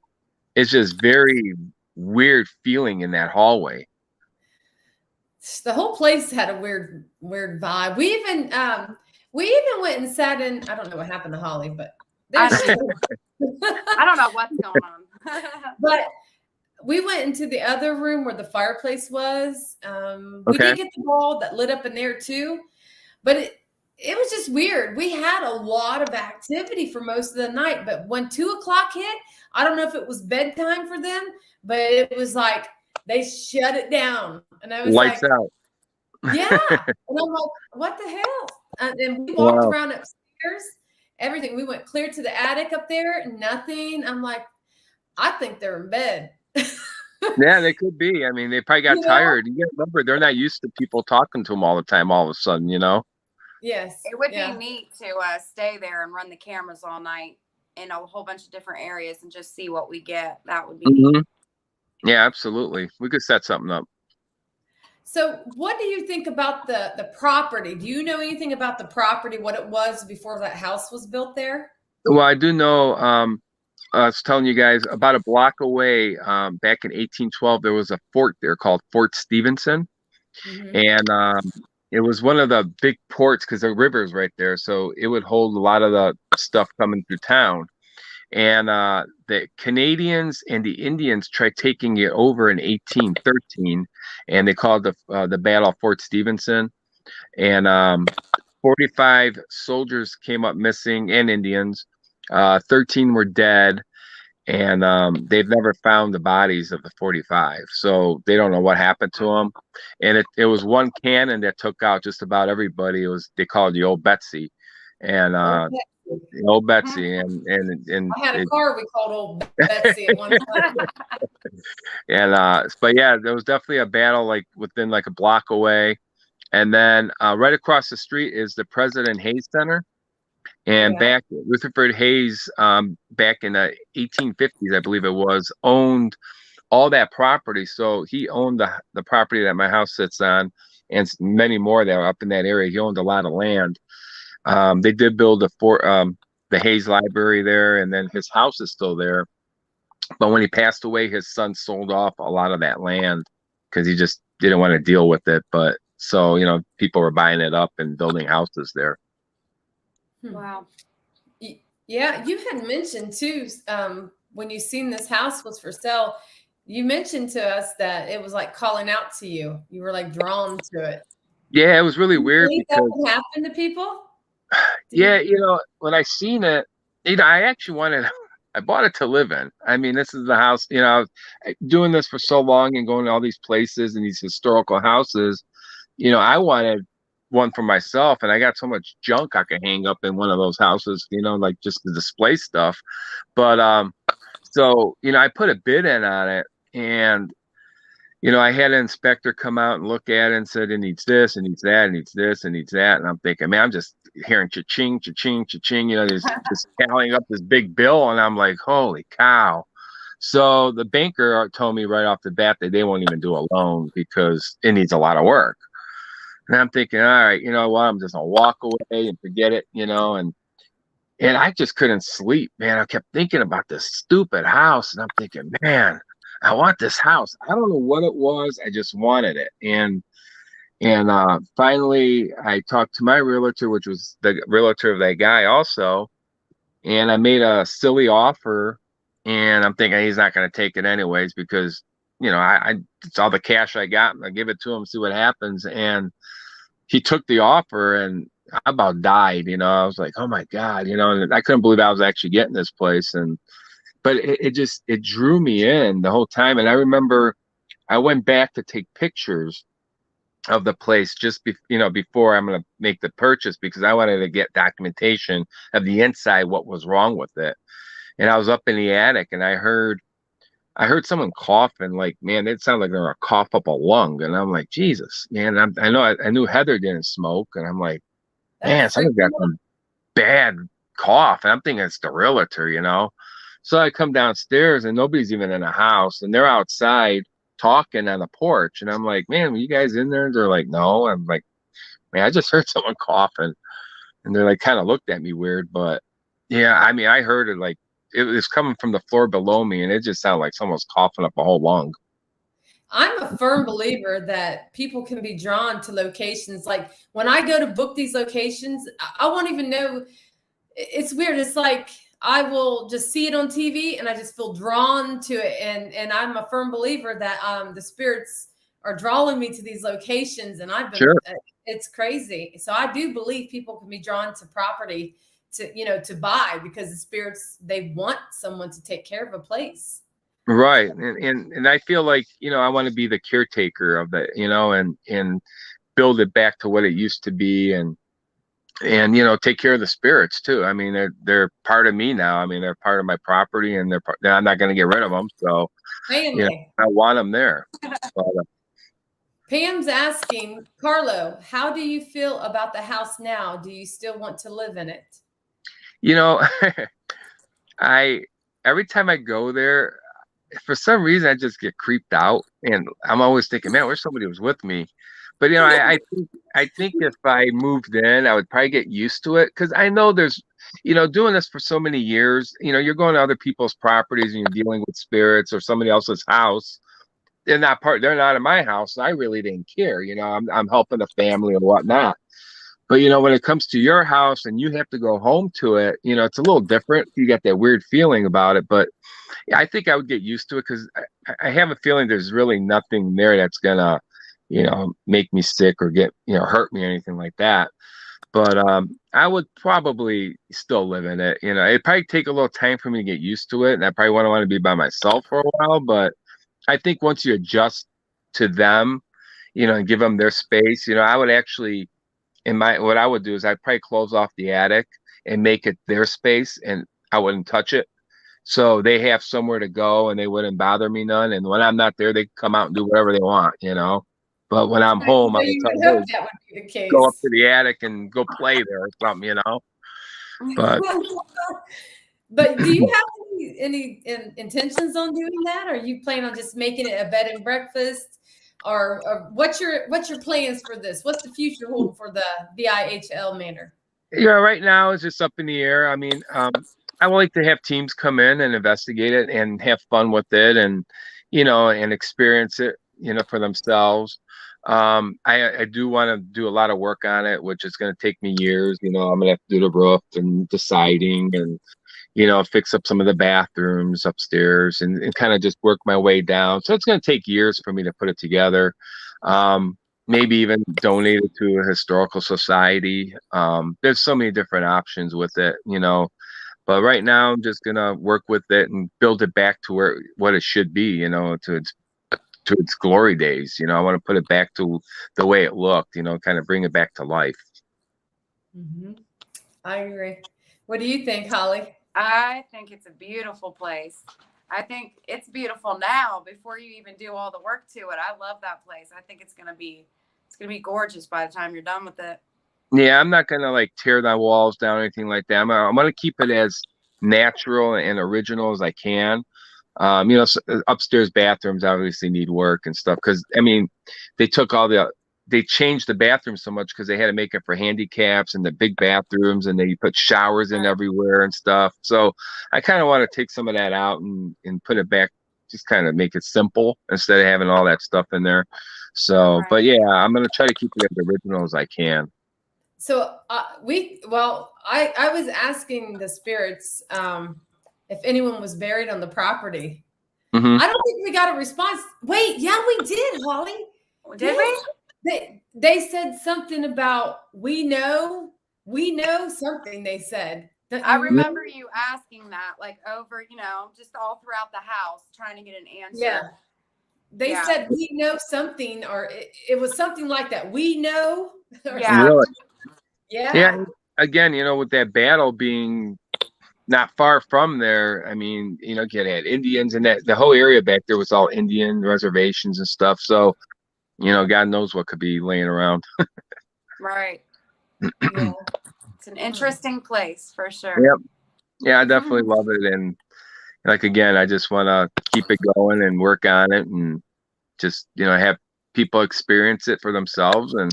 just very weird feeling in that hallway. The whole place had a weird vibe. We even went and sat in. I don't know what happened to Holly, but I don't know what's going on. But we went into the other room where the fireplace was. We did get the ball that lit up in there too, but it was just weird. We had a lot of activity for most of the night, but when 2 o'clock hit, I don't know if it was bedtime for them, but it was like they shut it down, and I was lights like, out. Yeah, and I'm like, what the hell? And then we walked around upstairs, everything. We went clear to the attic up there, nothing. I'm like, I think they're in bed. Yeah, they could be. I mean, they probably got tired. You gotta remember, they're not used to people talking to them all the time. All of a sudden, you know. Yes, it would be neat to stay there and run the cameras all night in a whole bunch of different areas and just see what we get. That would be neat. Yeah, absolutely. We could set something up. So what do you think about the property? Do you know anything about the property, what it was before that house was built there? Well, I do know, I was telling you guys about a block away, back in 1812, there was a fort there called Fort Stevenson. And it was one of the big ports because the river's right there. So it would hold a lot of the stuff coming through town. And the Canadians and the Indians tried taking it over in 1813, and they called the Battle of Fort Stevenson. And 45 soldiers came up missing, and Indians. 13 were dead, and they've never found the bodies of the 45. So they don't know what happened to them. And it was one cannon that took out just about everybody. They called it the Old Betsy, and Old Betsy, and I had a car we called Old Betsy at one time. And but yeah, there was definitely a battle like within like a block away, and then right across the street is the President Hayes Center, and back Rutherford Hayes, back in the 1850s, I believe it was, owned all that property. So he owned the property that my house sits on, and many more that were up in that area. He owned a lot of land. They did build the Hayes Library there, and then his house is still there. But when he passed away, his son sold off a lot of that land because he just didn't want to deal with it. But so, you know, people were buying it up and building houses there. Wow. Yeah, you had mentioned too, when you seen this house was for sale, you mentioned to us that it was like calling out to you. You were like drawn to it. Yeah, it was really weird because that would happen to people. Yeah, you know, when I seen it, you know, I bought it to live in. I mean, this is the house, you know, doing this for so long and going to all these places and these historical houses, you know, I wanted one for myself, and I got so much junk I could hang up in one of those houses, you know, like just to display stuff. But so, you know, I put a bid in on it, and you know, I had an inspector come out and look at it and said, it needs this, it needs that, it needs this, it needs that. And I'm thinking, man, I'm just hearing cha-ching, cha-ching, cha-ching, you know, there's just tallying up this big bill. And I'm like, holy cow. So the banker told me right off the bat that they won't even do a loan because it needs a lot of work. And I'm thinking, all right, you know what, I'm just gonna walk away and forget it, you know, and I just couldn't sleep, man. I kept thinking about this stupid house, and I'm thinking, man, I want this house. I don't know what it was. I just wanted it. And finally I talked to my realtor, which was the realtor of that guy also. And I made a silly offer, and I'm thinking he's not going to take it anyways, because, you know, it's all the cash I got, and I give it to him, see what happens. And he took the offer, and I about died. I was like, oh my God, and I couldn't believe I was actually getting this place. But it drew me in the whole time. And I remember I went back to take pictures of the place just before I'm going to make the purchase, because I wanted to get documentation of the inside, what was wrong with it. And I was up in the attic, and I heard someone coughing, like, man, it sounded like they were a cough up a lung. And I'm like, Jesus, man. I knew Heather didn't smoke, and I'm like, man, someone got some bad cough. And I'm thinking it's the realtor. So I come downstairs, and nobody's even in the house, and they're outside talking on the porch. And I'm like, man, were you guys in there? And they're like, no. I'm like, man, I just heard someone coughing. And they're like, kind of looked at me weird. But yeah, I mean, I heard it like it was coming from the floor below me, and it just sounded like someone was coughing up a whole lung. I'm a firm believer that people can be drawn to locations. Like when I go to book these locations, I won't even know. It's weird. It's like I will just see it on TV, and I just feel drawn to it. And I'm a firm believer that the spirits are drawing me to these locations. And I've been, Sure. It's crazy. So I do believe people can be drawn to property to buy, because the spirits, they want someone to take care of a place. Right. And I feel like, I want to be the caretaker of that, and build it back to what it used to be, and take care of the spirits too. I mean, they're part of me now. I mean, they're part of my property, and I'm not going to get rid of them. So, Family. I want them there. Pam's asking, Carlo, how do you feel about the house now? Do you still want to live in it? Every time I go there, for some reason, I just get creeped out, and I'm always thinking, man, I wish somebody was with me. But I think if I moved in, I would probably get used to it, because I know there's, doing this for so many years, you're going to other people's properties, and you're dealing with spirits or somebody else's house. They're not in my house. So I really didn't care. I'm helping the family and whatnot. But when it comes to your house and you have to go home to it, it's a little different. You got that weird feeling about it. But I think I would get used to it, because I have a feeling there's really nothing there that's gonna, make me sick or get, hurt me or anything like that. But I would probably still live in it. It'd probably take a little time for me to get used to it, and I probably want to be by myself for a while. But I think once you adjust to them, and give them their space, I would actually, what I would do is I'd probably close off the attic and make it their space, and I wouldn't touch it. So they have somewhere to go, and they wouldn't bother me none. And when I'm not there, they come out and do whatever they want, But when I'm home, I would tell them, that would be the case. go up to the attic and go play there or something, But But do you have any intentions on doing that? Or are you planning on just making it a bed and breakfast? Or what's your plans for this? What's the future hold for the Bihl manor? Right now it's just up in the air. I mean, I would like to have teams come in and investigate it and have fun with it, and and experience it, for themselves. I do want to do a lot of work on it, which is going to take me years. I'm going to have to do the roof and the siding, and fix up some of the bathrooms upstairs, and kind of just work my way down. So it's going to take years for me to put it together. Maybe even donate it to a historical society. There's so many different options with it, but right now I'm just going to work with it and build it back to what it should be, to its glory days. I want to put it back to the way it looked, kind of bring it back to life. Mm-hmm. I agree. What do you think, Holly? I think it's a beautiful place. I think it's beautiful now before you even do all the work to it. I love that place. I think it's gonna be gorgeous by the time you're done with it. Yeah, I'm not gonna like tear the walls down or anything like that. I'm gonna keep it as natural and original as I can. Upstairs bathrooms obviously need work and stuff, because I mean, they changed the bathrooms so much because they had to make it for handicaps and the big bathrooms, and they put showers in everywhere and stuff. So I kind of want to take some of that out and put it back, just kind of make it simple instead of having all that stuff in there. So, but yeah, I'm going to try to keep it as original as I can. So I was asking the spirits if anyone was buried on the property. Mm-hmm. I don't think we got a response. Wait, yeah, we did, Holly. Did we? They said something about we know something. They said. Don't I you remember you asking that, like over, just all throughout the house, trying to get an answer. Yeah. They Yeah. said we know something, or it was something like that. We know. Or Yeah. Really? Yeah. Yeah. Again, with that battle being not far from there, I mean, you had Indians, and that the whole area back there was all Indian reservations and stuff. So, God knows what could be laying around. Right. Yeah. It's an interesting place for sure. Yep. Yeah, I definitely love it. And like, again, I just want to keep it going and work on it, and just, have people experience it for themselves, and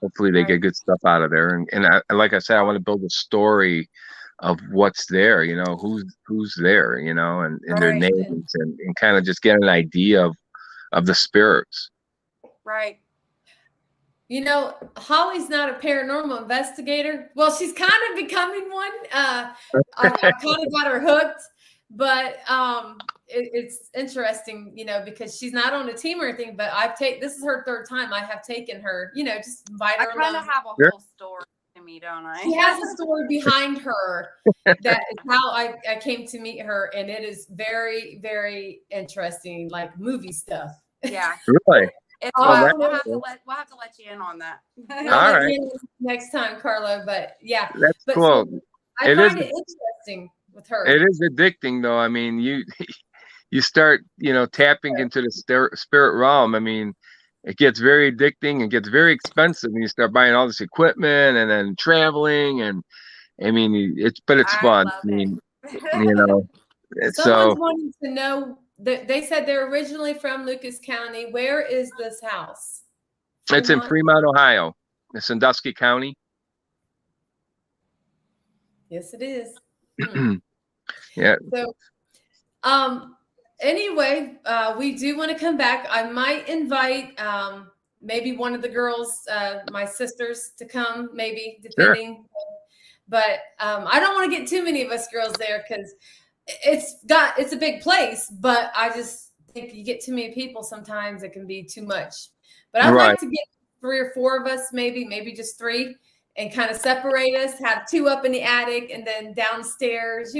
hopefully they Right. get good stuff out of there. And like I said, I want to build a story of what's there, who's there, and their Right. names, and kind of just get an idea of the spirits. Right. Holly's not a paranormal investigator. Well, she's kind of becoming one. I kind of got her hooked, but it's interesting, because she's not on a team or anything. But this is her third time I have taken her. Just invite I her kind along. of have a whole story to me, don't I? She has a story behind her. That is how I came to meet her, and it is very, very interesting, like movie stuff. Yeah. Really? It's Oh, we'll that's have to let you in on that. All right. right. Next time, Carlo. But yeah, That's but cool. So I find it interesting with her. It is addicting, though. I mean, you start, tapping into the spirit realm. I mean, it gets very addicting and gets very expensive, and you start buying all this equipment and then traveling, and I mean, it's I fun. love I mean, Someone's so wanting to know that they said they're originally from Lucas County. Where is this house? it's in Fremont, Ohio. It's in Sandusky County. Yes, it is. Yeah. So, anyway, we do want to come back. I might invite maybe one of the girls, my sisters, to come, maybe, depending. Sure. But I don't want to get too many of us girls there, because it's a big place. But I just think you get too many people, sometimes it can be too much. But I'd like to get 3 or 4 of us, maybe just 3. And kind of separate us, have 2 up in the attic and then downstairs, so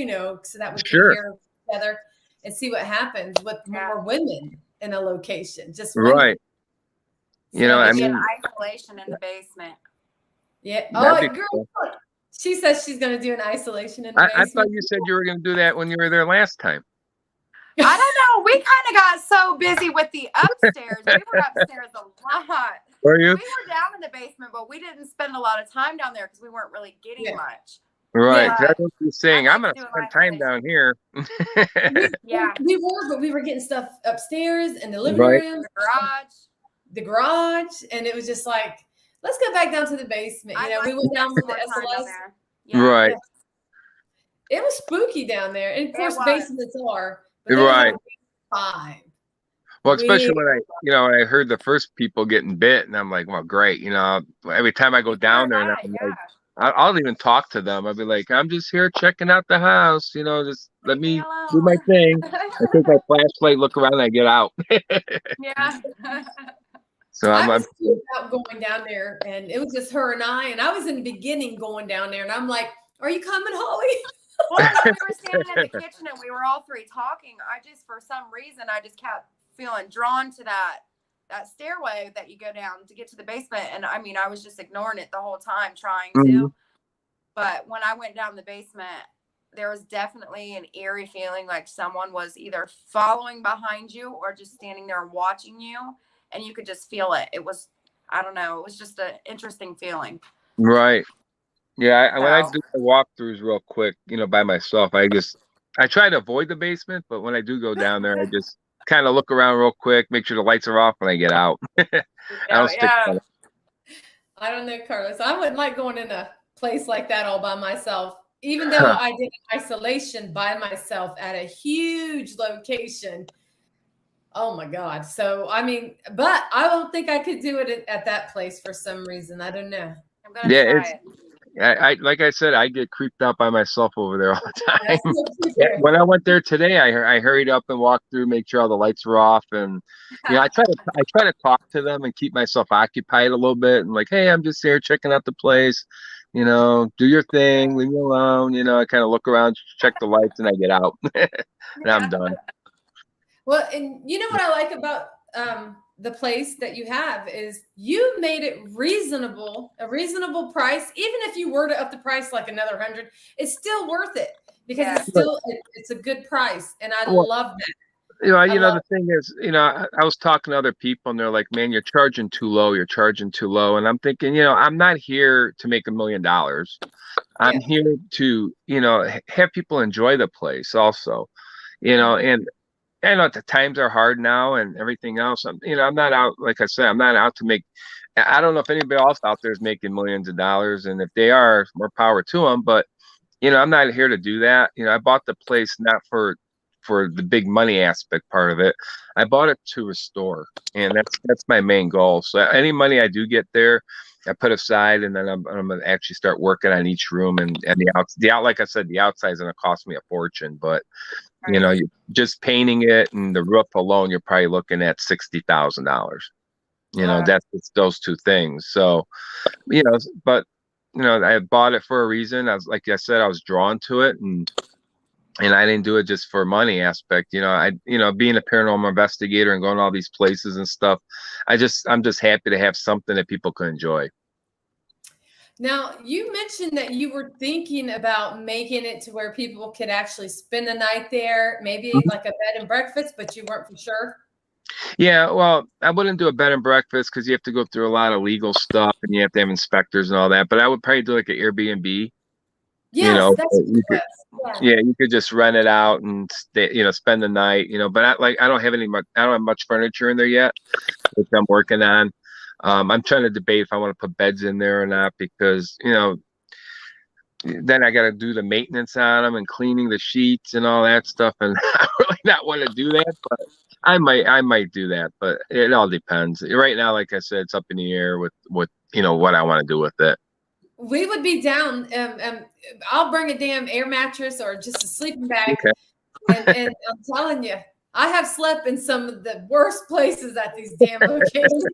that we can hear each other and see what happens with more women in a location. Just women. Right. I mean, isolation in the basement. Yeah. Oh, girl, cool. She says she's going to do an isolation in the basement. I thought you said you were going to do that when you were there last time. I don't know. We kind of got so busy with the upstairs. We were upstairs a lot. Were you? We were down in the basement, but we didn't spend a lot of time down there because we weren't really getting much. Right. Yeah. That's what you're saying. I'm going to spend time down here. We were, but we were getting stuff upstairs in the living room, the garage. And it was just like, let's go back down to the basement. We went down with the SLS. Right. It was spooky down there. And of course, basements are. Right. Fine. Well, especially when I heard the first people getting bit, and I'm like, well, great. Every time I go down there, and I'm like, I'll even talk to them. I'll be like, I'm just here checking out the house. Just let me do my thing. I take my flashlight, look around, and I get out. Yeah. So I was out going down there, and it was just her and I. And I was in the beginning going down there, and I'm like, "Are you coming, Holly?" Well, we were standing in the kitchen, and we were all 3 talking. For some reason, I just kept feeling drawn to that stairway that you go down to get to the basement. And I mean, I was just ignoring it the whole time, trying to. But when I went down the basement, there was definitely an eerie feeling, like someone was either following behind you or just standing there watching you, and you could just feel it. It was, I don't know, it was just an interesting feeling. Right. Yeah, when I do the walkthroughs real quick, by myself, I try to avoid the basement, but when I do go down there, I just kind of look around real quick, make sure the lights are off when I get out. I don't know, Carlos. I wouldn't like going in a place like that all by myself, even though I did isolation by myself at a huge location. Oh my God. So, I mean, but I don't think I could do it at that place for some reason. I don't know. I'm going to try it. I like I said, I get creeped out by myself over there all the time. That's so cute. Yeah, when I went there today, I hurried up and walked through, make sure all the lights were off, and I try to talk to them and keep myself occupied a little bit, and like, hey, I'm just here checking out the place, do your thing, leave me alone. I kind of look around, check the lights, and I get out, and I'm done. Well, and you know what I like about the place that you have is you made it reasonable, a reasonable price. Even if you were to up the price like another 100, it's still worth it because it's a good price, and I love that. The thing is, I was talking to other people and they're like, man, you're charging too low. You're charging too low. And I'm thinking, I'm not here to make $1 million. I'm here to, have people enjoy the place also, and I know the times are hard now and everything else. I'm not out, like I said, I'm not out to make, I don't know if anybody else out there is making millions of dollars. And if they are, more power to them. But, I'm not here to do that. I bought the place not for the big money aspect part of it. I bought it to restore, and that's my main goal. So any money I do get there, I put aside, and then I'm gonna actually start working on each room and like I said, the outside is gonna cost me a fortune, but you just painting it and the roof alone, you're probably looking at $60,000. That's just those two things. So, but I bought it for a reason. Like I said, I was drawn to it, and I didn't do it just for money aspect. Being a paranormal investigator and going to all these places and stuff, I'm just happy to have something that people can enjoy. Now, you mentioned that you were thinking about making it to where people could actually spend the night there, maybe like a bed and breakfast, but you weren't for sure. Yeah, well, I wouldn't do a bed and breakfast because you have to go through a lot of legal stuff and you have to have inspectors and all that. But I would probably do like an Airbnb. Yes, you could just rent it out and stay, spend the night, but I don't have much furniture in there yet, which I'm working on. I'm trying to debate if I want to put beds in there or not, because, then I got to do the maintenance on them and cleaning the sheets and all that stuff. And I really not want to do that, but I might do that, but it all depends. Right now, like I said, it's up in the air with what I want to do with it. We would be down. I'll bring a damn air mattress or just a sleeping bag. Okay. And I'm telling you, I have slept in some of the worst places at these damn locations.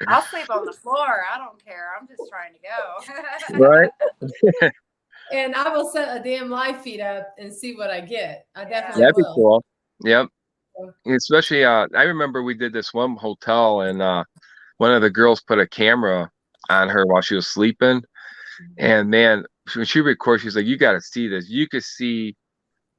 I'll sleep on the floor. I don't care. I'm just trying to go. Right. And I will set a damn live feed up and see what I get. I definitely That'd will. Be cool. Yep. Especially, I remember we did this one hotel, and one of the girls put a camera on her while she was sleeping. And man, when she records, she's like, you got to see this. You could see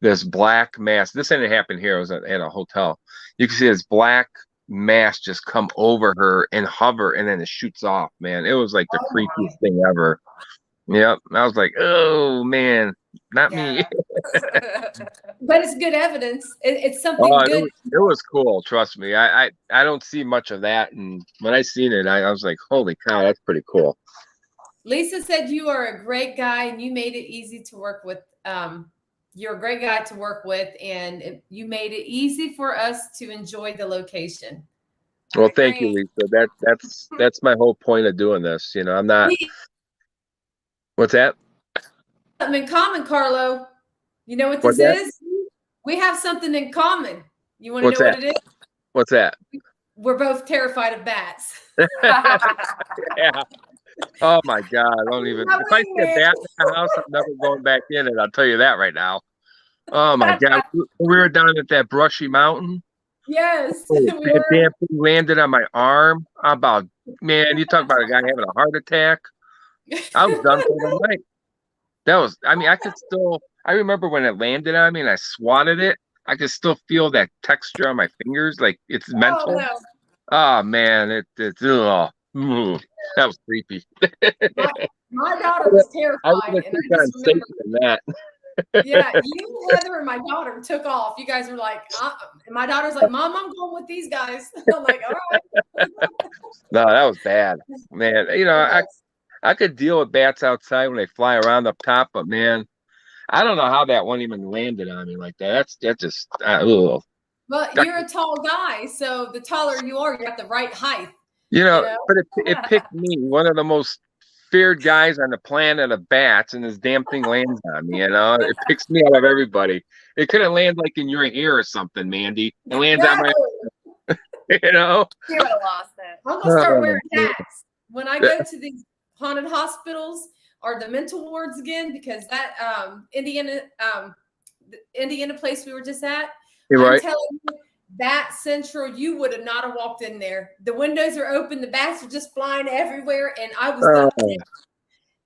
this black mass. This didn't happen here. It was at a hotel. You could see this black mass just come over her and hover, and then it shoots off, man. It was like the creepiest thing ever. Yep. I was like, oh, man, not me. But it's good evidence. It's something good. It was cool. Trust me. I don't see much of that. And when I seen it, I was like, holy cow, that's pretty cool. Lisa said you are a great guy and you made it easy to work with. You're a great guy to work with, and you made it easy for us to enjoy the location. Well, thank you, Lisa. That's my whole point of doing this. I'm not. What's that? Something in common, Carlo. You know what this is? We have something in common. You want to know what it is? What's that? We're both terrified of bats. Yeah. Oh my God! I don't even. If I see a bat in the house, I'm never going back in it. I'll tell you that right now. Oh my God! We were down at that brushy mountain. Yes. That damn thing landed on my arm. Man, you talk about a guy having a heart attack. I was done for the night. I remember when it landed on me and I swatted it. I could still feel that texture on my fingers, like it's mental. No. Oh man, that was creepy. My daughter was terrified. That. Yeah, you, Heather, and my daughter took off. You guys were like, and my daughter's like, Mom, I'm going with these guys. I'm like, all right. No, that was bad, man. I could deal with bats outside when they fly around up top, but man, I don't know how that one even landed on me like that. That's just Well, you're a tall guy, so the taller you are, you're at the right height. But it picked me, one of the most feared guys on the planet of bats, and this damn thing lands on me. You know, it picks me out of everybody. It could have landed like in your ear or something, Mandy. It lands on my, you know. You would have lost it. I'm gonna start Oh, wearing man. hats when I go to these haunted hospitals or the mental wards again, because that Indiana place we were just at, You're I'm right. telling you, Bat Central, you would have not have walked in there. The windows are open, the bats are just flying everywhere, and I was done.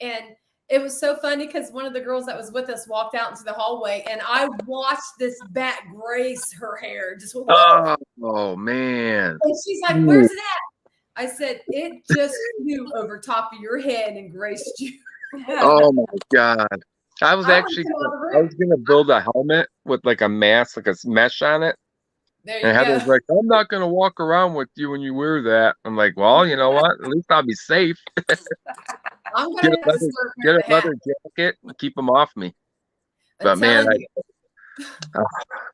And it was so funny because one of the girls that was with us walked out into the hallway, and I watched this bat grace her hair. Just Oh man. and she's like, "Where's it at?" I said, "It just flew over top of your head and graced you." Oh my God. I was I actually wouldn't come out of the I room. was gonna build a helmet with like a mask, like a mesh on it. There you And Heather's go. like, I'm not gonna walk around with you when you wear that. I'm like, well, you know what? At least I'll be safe. I'm Get gonna a have to leather, start get wearing a the hat. leather jacket and keep them off me. I'm But man, telling you.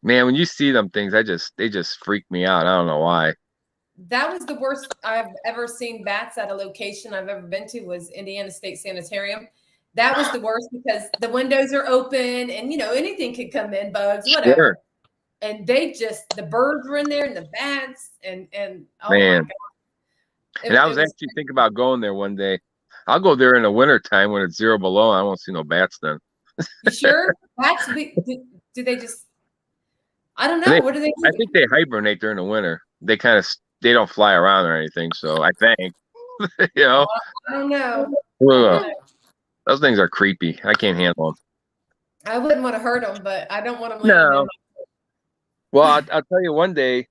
man, when you see them things, they just freak me out. I don't know why. That was the worst I've ever seen bats at a location I've ever been to was Indiana State Sanitarium. That was the worst because the windows are open and anything could come in, bugs, whatever. Sure. And the birds were in there and the bats and oh Man. my God. And I was actually thinking about going there one day. I'll go there in the winter time when it's 0 below. I won't see no bats then. You sure? Bats do they just I don't know. What do they do? I think they hibernate during the winter. They they don't fly around or anything. So I think, you know, I don't know. ugh, those things are creepy. I can't handle them. I wouldn't want to hurt them, but I don't want them No. landing in Well, I'll tell you one day,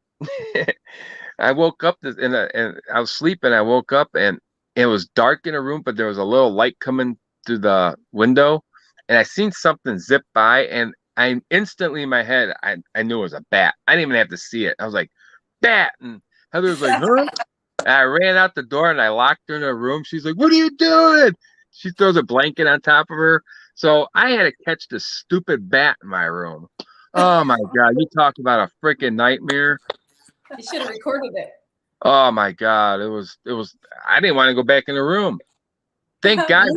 I woke up and I was sleeping. I woke up and it was dark in a room, but there was a little light coming through the window, and I seen something zip by, and I instantly in my head I knew it was a bat. I didn't even have to see it. I was like, bat, and Heather was like, huh? And I ran out the door and I locked her in her room. She's like, what are you doing? She throws a blanket on top of her. So I had to catch this stupid bat in my room. Oh my God, you talk about a freaking nightmare. You should have recorded it. Oh my God, it was I didn't want to go back in the room. Thank God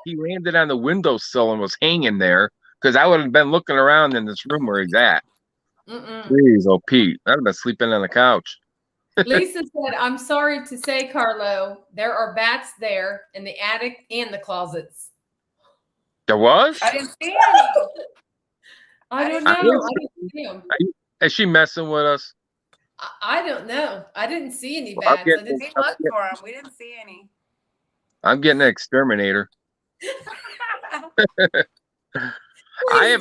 he landed on the windowsill and was hanging there, because I would have been looking around in this room where he's at. Please, oh Pete, I'd have been sleeping on the couch. Lisa said, I'm sorry to say, Carlo, there are bats there in the attic and the closets. There was? I didn't see any. I don't know. I didn't see them. Is she messing with us? I don't know. I didn't see any Well, bats. We looked for them. We didn't see any. I'm getting an exterminator. I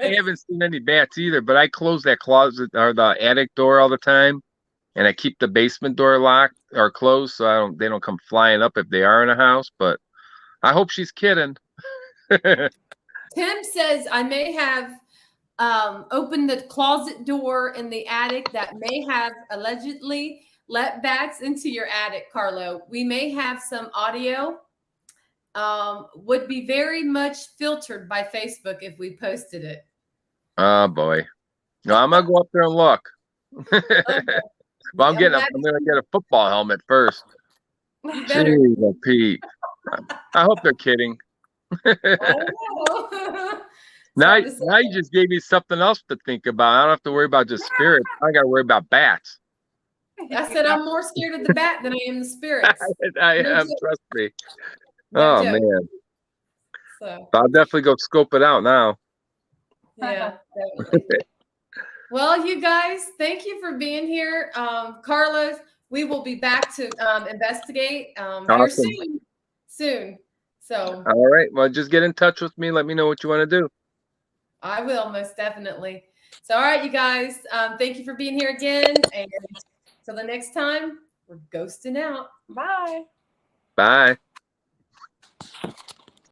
haven't seen any bats either, but I close that closet or the attic door all the time, and I keep the basement door locked or closed so they don't come flying up if they are in a house. But I hope she's kidding. Tim says I may have opened the closet door in the attic that may have allegedly let bats into your attic, Carlo. We may have some audio. Would be very much filtered by Facebook if we posted it. Oh boy. No, I'm gonna go up there and look. Well, I'm gonna get a football helmet first. Jeez, Pete. I hope they're kidding. Now you just gave me something else to think about. I don't have to worry about just spirits. I got to worry about bats. I said I'm more scared of the bat than I am the spirits. I am, trust me. Oh man. So I'll definitely go scope it out now. Yeah, definitely. Well, you guys, thank you for being here. Carlos, we will be back to investigate here soon. So all right. Well, just get in touch with me. Let me know what you want to do. I will, most definitely. So, all right, you guys, thank you for being here again. And till the next time, we're ghosting out. Bye. Bye.